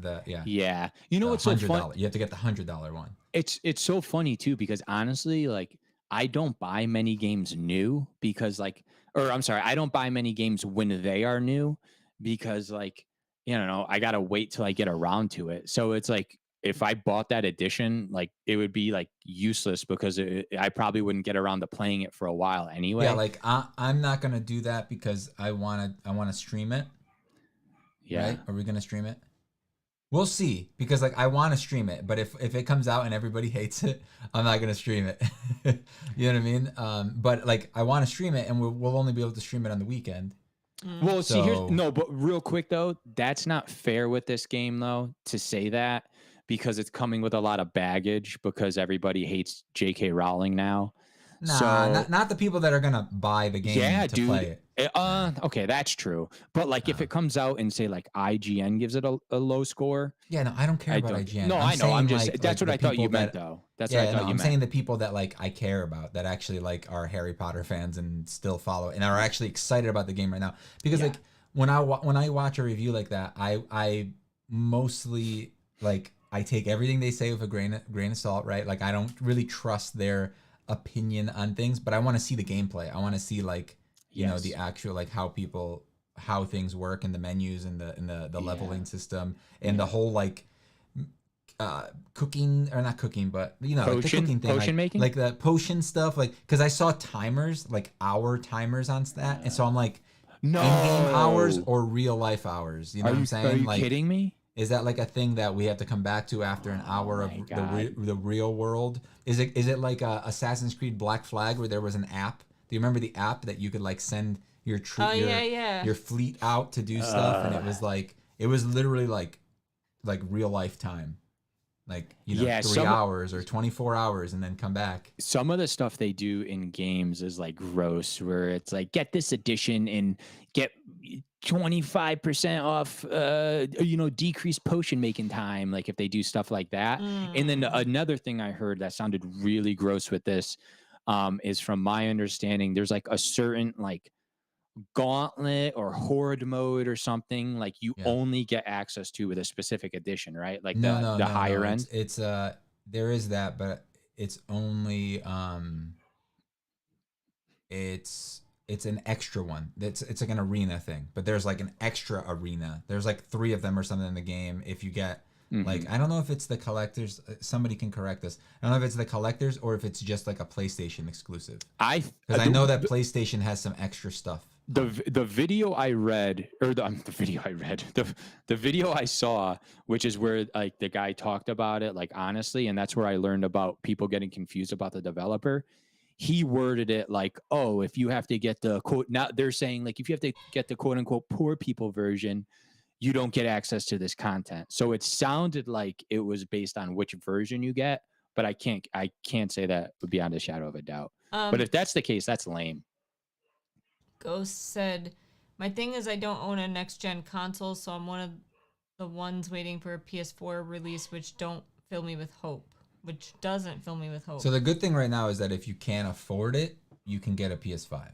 yeah. You know what's so funny? You have to get the $100 one. It's so funny too, because honestly, like, I don't buy many games new because I don't buy many games when they are new because, like, you know, I gotta wait till I get around to it. So it's like, if I bought that edition, like, it would be like useless because I probably wouldn't get around to playing it for a while anyway. Yeah, like I'm not gonna do that because I wanna stream it. Yeah, right? Are we gonna stream it? We'll see, because like I want to stream it, but if it comes out and everybody hates it, I'm not gonna stream it. You know what I mean? But like I want to stream it, and we'll only be able to stream it on the weekend. Well, see, but real quick though, that's not fair with this game though to say that, because it's coming with a lot of baggage because everybody hates J.K. Rowling now. Nah, so, not the people that are gonna buy the game to play it. Okay, that's true. But like, if it comes out and say like IGN gives it a low score. Yeah, no, I don't care about IGN. No, I know. I'm just that's what I thought you meant though. That's what I thought you meant. I'm saying the people that like I care about, that actually like are Harry Potter fans and still follow and are actually excited about the game right now. Because like when I watch a review like that, I mostly like I take everything they say with a grain of salt, right? Like I don't really trust their opinion on things, but I want to see the gameplay. I want to see like you know the actual like how things work in the menus and the leveling system and the whole like cooking, or not cooking, but you know, like the cooking thing, potion making, like the potion stuff, like because I saw timers, like hour timers on that, and so I'm like, no, in-game hours or real life hours. You know what I'm saying? Are you like, kidding me? Is that like a thing that we have to come back to after an hour of the real world? Is it like Assassin's Creed Black Flag, where there was an app? Do you remember the app that you could like send your your fleet out to do stuff, and it was literally like real life time, like 3 hours or 24 hours, and then come back. Some of the stuff they do in games is like gross, where it's like, get this edition and get 25% off, decreased potion making time, like if they do stuff like that. And then another thing I heard that sounded really gross with this is, from my understanding, there's like a certain like gauntlet or horde mode or something like you only get access to with a specific edition, right? Like the higher end. It's there is that, but it's only it's an extra one. It's like an arena thing, but there's like an extra arena. There's like 3 of them or something in the game. If you get like, I don't know if it's the collectors. Somebody can correct us. I don't know if it's the collectors or if it's just like a PlayStation exclusive. Because I know that PlayStation has some extra stuff. The video I read, or the video I read, the video I saw, which is where like the guy talked about it, like honestly, and that's where I learned about people getting confused about the developer. He worded it like, oh, if you have to get the quote, now they're saying like, if you have to get the quote unquote poor people version, you don't get access to this content. So it sounded like it was based on which version you get, but I can't say that beyond a shadow of a doubt. But if that's the case, that's lame. Ghost said, my thing is I don't own a next gen console, so I'm one of the ones waiting for a PS4 release, which doesn't fill me with hope. So the good thing right now is that if you can't afford it, you can get a PS5.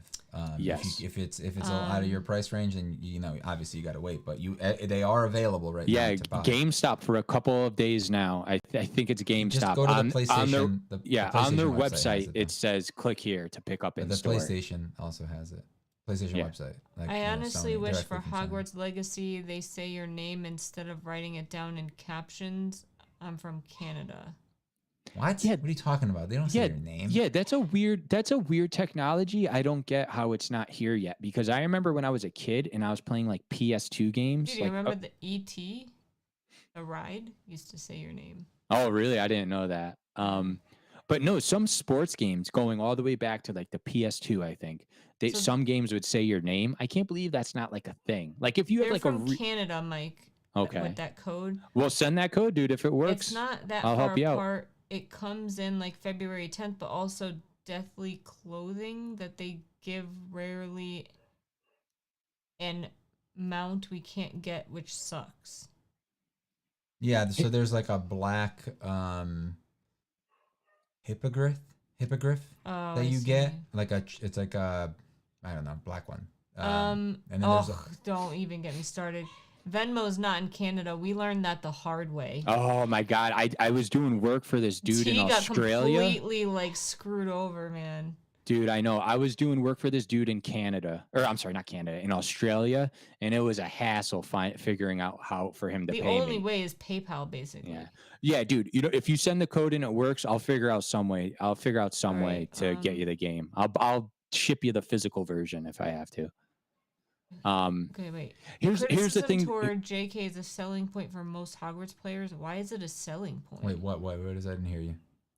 Yes. If it's out of your price range, then obviously you got to wait. But they are available right now. To buy. GameStop for a couple of days now. I think it's GameStop. Just go to the PlayStation. On their website it says click here to pick up in store. The PlayStation also has it. PlayStation website. Like, I honestly wish for Hogwarts Legacy they say your name instead of writing it down in captions. I'm from Canada. What? Yeah. What are you talking about? They don't say your name. Yeah, that's a weird technology. I don't get how it's not here yet, because I remember when I was a kid and I was playing like PS2 games. Dude, you remember the ET? A ride used to say your name. Oh, really? I didn't know that. But no, some sports games going all the way back to like the PS2, I think. Some games would say your name. I can't believe that's not like a thing. Like if you have like from Canada, Mike. Okay. With that code. Well, send that code, dude. If it works, it's not that I'll far help you apart. It comes in like February 10th, but also Deathly clothing that they give rarely, and mount we can't get, which sucks. Yeah, so there's like a black hippogriff that you get. It's like a, I don't know, black one. And then don't even get me started. Venmo's not in Canada. We learned that the hard way. Oh my God. I was doing work for this dude in Australia. Got completely like screwed over, man. Dude, I know. I was doing work for this dude in Canada, or I'm sorry, not Canada, in Australia, and it was a hassle figuring out how for him to pay me. The only way is PayPal, basically. Yeah, dude. You know, if you send the code and it works, I'll figure out some way. I'll figure out some way to get you the game. I'll ship you the physical version if I have to. Okay, wait. Here's the thing. Toward JK is a selling point for most Hogwarts players. Why is it a selling point? Wait, what? What is that? I didn't hear you.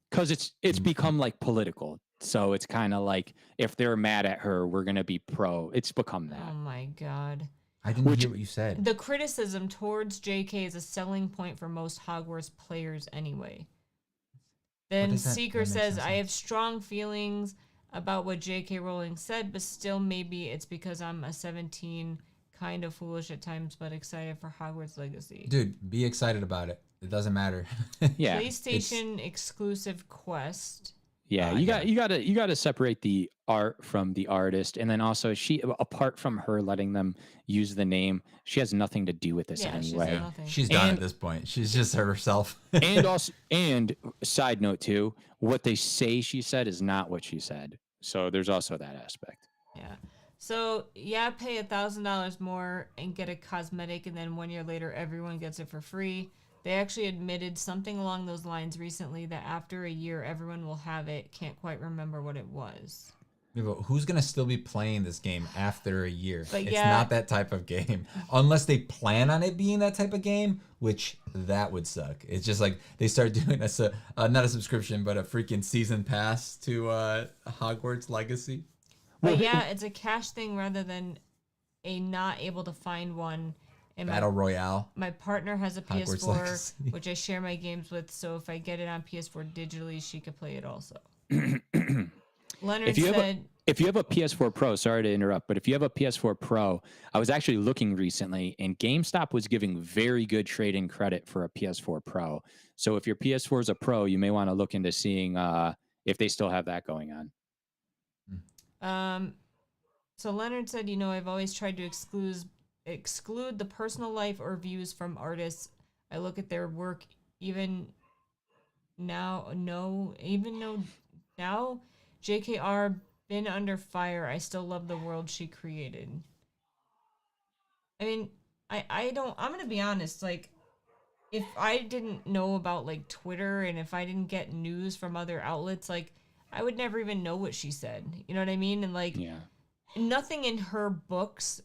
Because it's become like political. So it's kind of like if they're mad at her, we're gonna be pro. It's become that. Oh my God. I didn't hear what you said. The criticism towards JK is a selling point for most Hogwarts players anyway. Then Seeker says, I have strong feelings about what J.K. Rowling said, but still maybe it's because I'm a 17, kind of foolish at times, but excited for Hogwarts Legacy. Dude, be excited about it. It doesn't matter. Yeah. PlayStation exclusive quest. Yeah, you got to separate the art from the artist, and then also she, apart from her letting them use the name, she has nothing to do with this anyway. She's done at this point. She's just herself. and side note too, what they say she said is not what she said. So there's also that aspect. Yeah. So pay $1,000 more and get a cosmetic, and then 1 year later everyone gets it for free. They actually admitted something along those lines recently, that after a year, everyone will have it. Can't quite remember what it was. Yeah, but who's going to still be playing this game after a year? It's not that type of game. Unless they plan on it being that type of game, which that would suck. It's just like they start doing not a subscription, but a freaking season pass to Hogwarts Legacy. But it's a cash thing rather than a not able to find one. And Battle Royale. My partner has a PS4, which I share my games with, so if I get it on PS4 digitally, she could play it also. Leonard said... If you have a PS4 Pro, sorry to interrupt, but if you have a PS4 Pro, I was actually looking recently, and GameStop was giving very good trade-in credit for a PS4 Pro. So if your PS4 is a Pro, you may want to look into seeing if they still have that going on. So Leonard said, I've always tried to exclude the personal life or views from artists. I look at their work even now JKR been under fire, I still love the world she created. I mean, I'm gonna be honest, like, if I didn't know about like Twitter and if I didn't get news from other outlets, like, I would never even know what she said. You know what I mean? And like, nothing in her books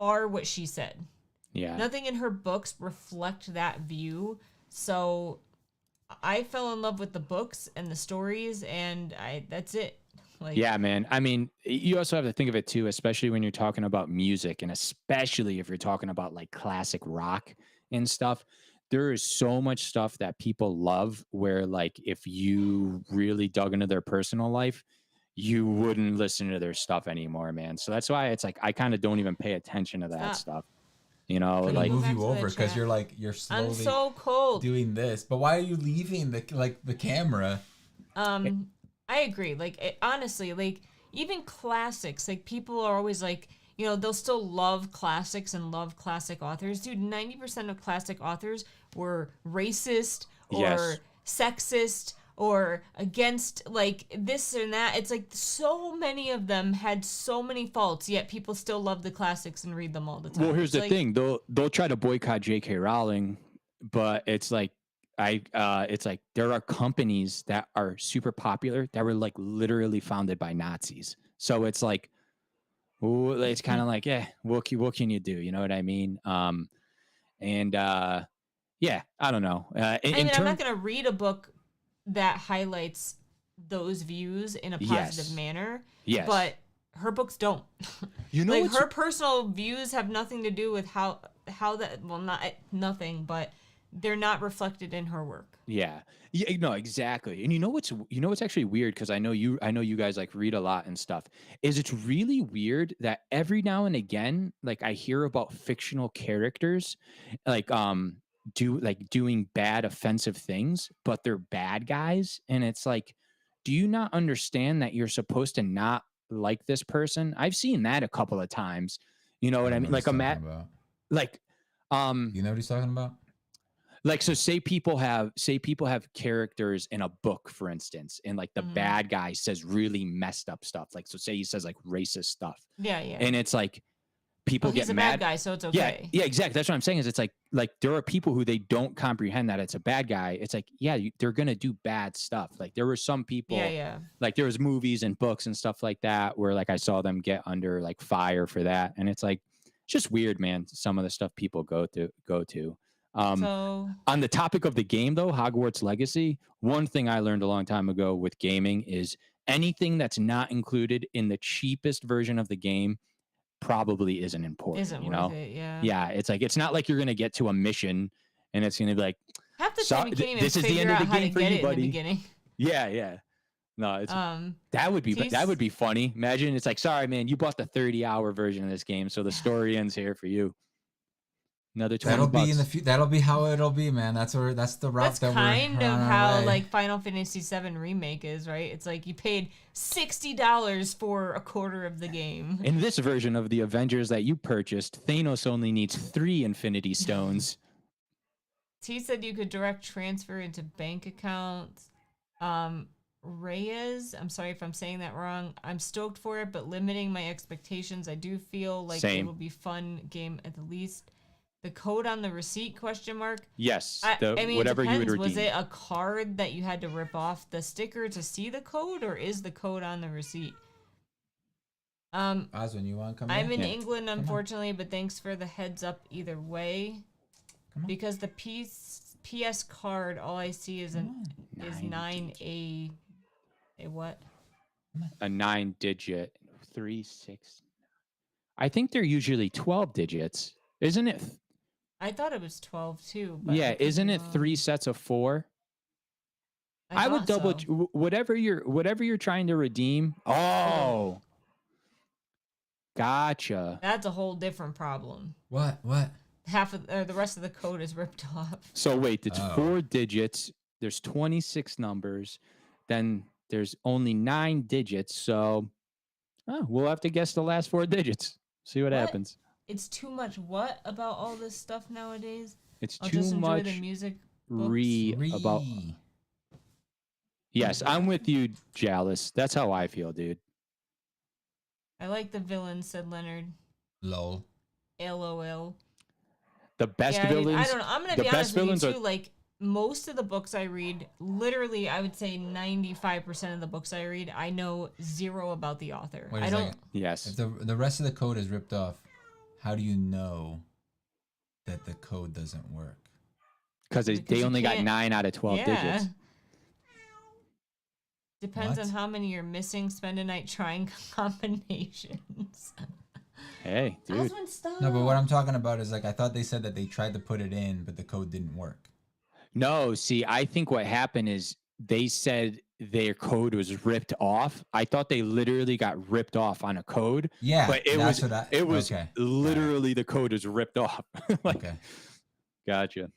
are what she said. Yeah. Nothing in her books reflect that view. So I fell in love with the books and the stories, and that's it. Like, yeah, man. I mean, you also have to think of it too, especially when you're talking about music, and especially if you're talking about like classic rock and stuff. There is so much stuff that people love where, like, if you really dug into their personal life, you wouldn't listen to their stuff anymore, man. So that's why it's like I kind of don't even pay attention to that stuff. Like move you over because you're slowly. I'm so cold doing this. But why are you leaving the camera? I agree. Like, honestly, like, even classics, like, people are always like, they'll still love classics and love classic authors. Dude, 90% of classic authors were racist or sexist or against, like, this and that. It's like so many of them had so many faults, yet people still love the classics and read them all the time. Well, here's the thing. They'll try to boycott J.K. Rowling, but it's like, it's like there are companies that are super popular that were like literally founded by Nazis. So it's like, ooh, it's kind of like, yeah, what can you do? You know what I mean? And yeah, I don't know. I mean, I'm not going to read a book that highlights those views in a positive manner. Yes. But her books don't. You know, like her personal views have nothing to do with how that, well, not nothing, but they're not reflected in her work. Yeah. No, exactly. And you know what's actually weird, because I know you guys like read a lot and stuff, is it's really weird that every now and again, like I hear about fictional characters like doing bad offensive things, but they're bad guys, and it's like, do you not understand that you're supposed to not like this person? I've seen that a couple of times. You know what I mean? Like like you know what he's talking about? Like, so say people have characters in a book, for instance, and like the bad guy says really messed up stuff. Like, so say he says like racist stuff. Yeah, yeah. And it's like people get he's a mad. bad guy, so it's okay. Yeah, exactly. That's what I'm saying. Is it's like there are people who they don't comprehend that it's a bad guy. It's like, yeah, they're gonna do bad stuff. Like there were some people. Yeah. Like there was movies and books and stuff like that where like I saw them get under like fire for that, and it's like it's just weird, man. Some of the stuff people go to. So, on the topic of the game, though, Hogwarts Legacy, one thing I learned a long time ago with gaming is anything that's not included in the cheapest version of the game probably isn't important. Isn't you know? Worth it, yeah. Yeah, it's like it's not like you're gonna get to a mission and it's gonna be like, half the time you can't even this is the end of the game for you, buddy. Beginning. Yeah. No, it's that would be funny. Imagine it's like, sorry, man, you bought the 30-hour version of this game, so the story ends here for you. Another 20 that'll bucks. be in the that'll be how it'll be, man. That's the route that's that we're on. That's kind of how like Final Fantasy VII Remake is, right? It's like you paid $60 for a quarter of the game. In this version of the Avengers that you purchased, Thanos only needs 3 Infinity Stones. T said you could direct transfer into bank accounts. Reyes, I'm sorry if I'm saying that wrong. I'm stoked for it, but limiting my expectations. I do feel like it will be fun game at the least. The code on the receipt, question mark? Yes. I mean, whatever it depends. you would redeem. Was it a card that you had to rip off the sticker to see the code, or is the code on the receipt? Oswin, you want to come I'm in England, unfortunately, but thanks for the heads up either way. Because the PS card, all I see is 9A. A what? A 9-digit 36. I think they're usually 12 digits, isn't it? I thought it was 12 too. But yeah, isn't it 3 sets of 4? I would double whatever you're trying to redeem. Oh, gotcha. That's a whole different problem. What? Half of the rest of the code is ripped off. So wait, it's 4 digits. There's 26 numbers. Then there's only 9 digits. So we'll have to guess the last 4 digits. See what happens. It's too much what about all this stuff nowadays? I'll too much the music about. Yes, I'm with you, Jalis. That's how I feel, dude. I like the villain, said Leonard. LOL. LOL. The best villains. I don't know. I'm gonna be honest with you too. Like most of the books I read, literally, I would say 95% of the books I read, I know zero about the author. Wait a second. Yes. If the rest of the code is ripped off, how do you know that the code doesn't work? Because they only got 9 out of 12 digits. Depends on how many you're missing. Spend a night trying combinations. Hey, dude. No, but what I'm talking about is like I thought they said that they tried to put it in, but the code didn't work. No, see, I think what happened is they said their code was ripped off. I thought they literally got ripped off on a code. Yeah, but it was literally the code is ripped off. Okay, gotcha.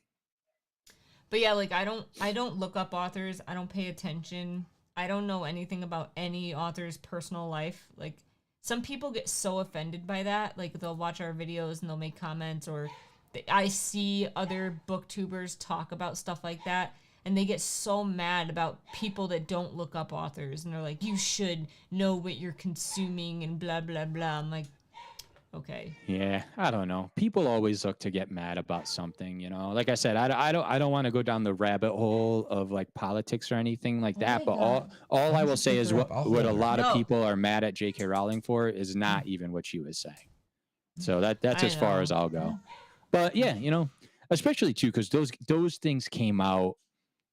But yeah, like I don't look up authors. I don't pay attention. I don't know anything about any author's personal life. Like some people get so offended by that. Like they'll watch our videos and they'll make comments, or I see other booktubers talk about stuff like that. And they get so mad about people that don't look up authors. And they're like, you should know what you're consuming and blah, blah, blah. I'm like, okay. Yeah, I don't know. People always look to get mad about something, you know. Like I said, I don't want to go down the rabbit hole of like politics or anything like Oh that. my But God. all Why I don't will you say pick is her up? I'll what a hold her. lot of No. people are mad at J.K. Rowling for is not even what she was saying. So that's I as far know. as I'll go. But yeah, you know, especially too because those things came out.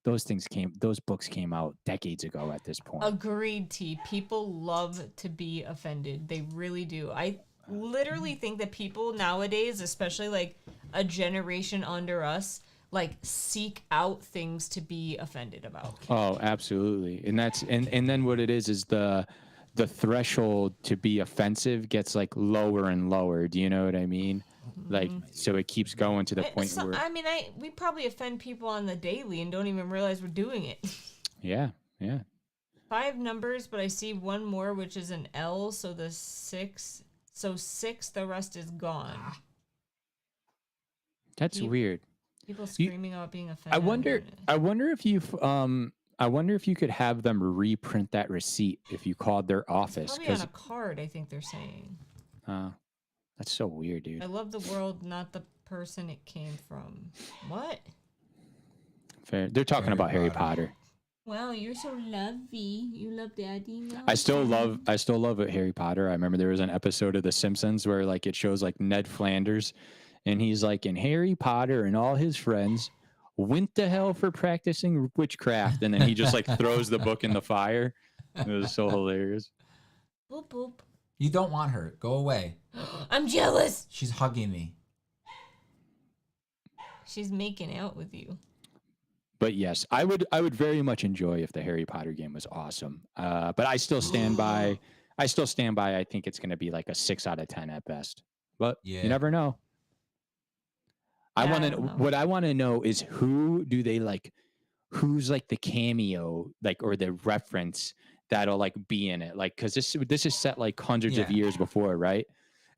Those books came out decades ago at this point. Agreed, T. People love to be offended. They really do. I literally think that people nowadays, especially like a generation under us, like seek out things to be offended about. Oh, absolutely. And then what it is the threshold to be offensive gets like lower and lower. Do you know what I mean? Like so it keeps going to the point So, where we probably offend people on the daily and don't even realize we're doing it. yeah, yeah. 5 numbers, but I see one more, which is an L. So the 6. So 6. The rest is gone. That's weird. People screaming about being offended. I wonder if I wonder if you could have them reprint that receipt if you called their office Probably on a card, I think they're saying. That's so weird, dude. I love the world, not the person it came from. What? Fair. They're talking about Harry Potter. Wow, you're so lovey. You love Daddy now. I still love it, Harry Potter. I remember there was an episode of The Simpsons where like it shows like Ned Flanders, and he's like, and Harry Potter and all his friends went to hell for practicing witchcraft, and then he just like throws the book in the fire. It was so hilarious. Boop boop. You don't want her. Go away. I'm jealous. She's hugging me. She's making out with you. But yes, I would very much enjoy if the Harry Potter game was awesome. But I still stand by. I think it's going to be like a 6 out of 10 at best. But you never know. What I want to know is who do they like? Who's like the cameo, like or the reference that'll like be in it? Like, because this is set like hundreds of years before, right?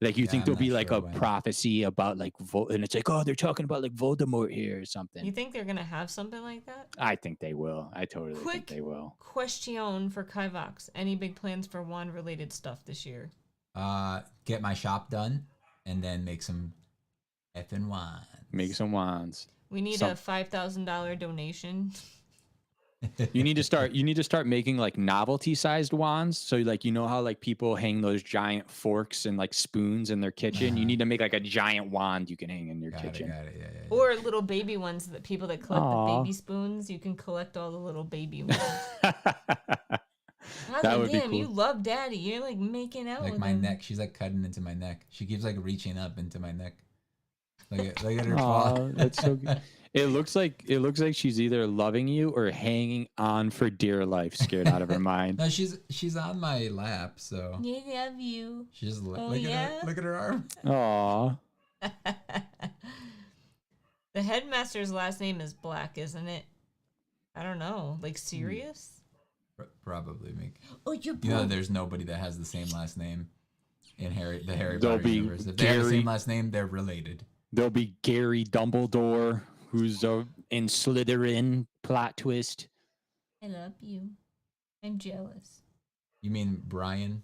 Like you think there'll be like a prophecy about like and it's like, oh, they're talking about like Voldemort here or something. You think they're gonna have something like that? I think they will. I totally think they will. Question for Kivox: any big plans for wand related stuff this year? Get my shop done, and then make some effing wands. Make some wands. We need a $5,000 donation. You need to start making like novelty sized wands. So like you know how like people hang those giant forks and like spoons in their kitchen. You need to make like a giant wand you can hang in your kitchen. Got it. Yeah. Or little baby ones that people that collect the baby spoons. You can collect all the little baby ones. That would be cool. You love Daddy. You're like making out like with my him. neck. She's like cutting into my neck. She keeps like reaching up into my neck. Look at her claw. That's so good. It looks like she's either loving you or hanging on for dear life, scared out of her mind. No, she's on my lap, so. I love you. She's look at her arm. Aw. The headmaster's last name is Black, isn't it? I don't know. Like Sirius? Probably, Meek. Oh, you know, there's nobody that has the same last name in the Harry Potter universe. If they have the same last name, they're related. There'll be Gary Dumbledore, who's in Slytherin. Plot twist. I love you. I'm jealous. You mean Brian?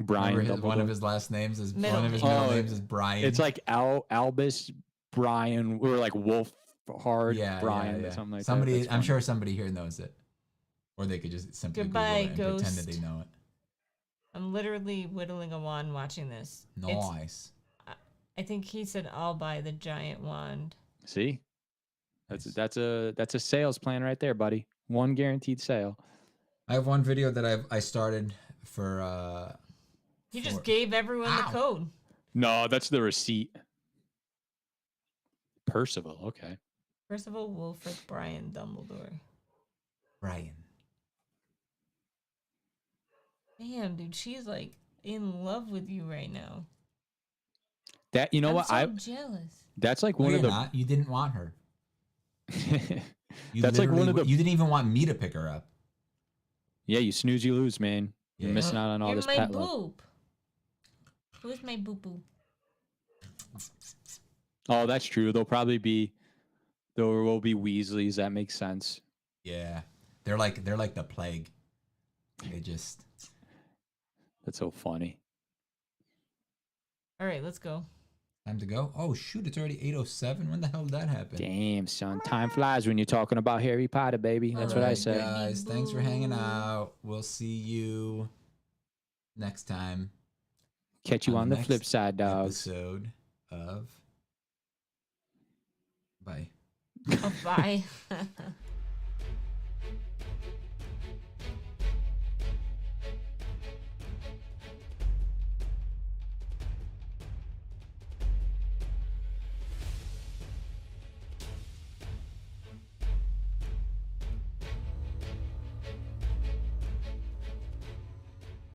One of his last names is one of his middle names is Brian. It's like Albus Brian, or like Wolfhard Brian, or something like that. I'm sure somebody here knows it, or they could just simply Google it and pretend that they know it. I'm literally whittling a wand watching this. Nice. I think he said I'll buy the giant wand. See, that's a sales plan right there, buddy. One guaranteed sale. I have one video that I started for. You just gave everyone the code. No, that's the receipt. Percival, okay. Percival Wolfric Brian Dumbledore. Brian. Damn, dude, she's like in love with you right now. That I'm jealous. That's like one of the. Not. You didn't want her. That's like one of the. You didn't even want me to pick her up. Yeah, you snooze, you lose, man. You're missing out on all this pet love. Who's my boo boo? Oh, that's true. There will be Weasleys. That makes sense. Yeah, they're like the plague. They just. That's so funny. All right, let's go. Time to go. Oh shoot, it's already 8:07. When the hell did that happen? Damn, son. Time flies when you're talking about Harry Potter, baby. That's what I say. Guys, thanks for hanging out. We'll see you next time. Catch you on the flip side, dogs. Episode of Bye. Oh, bye.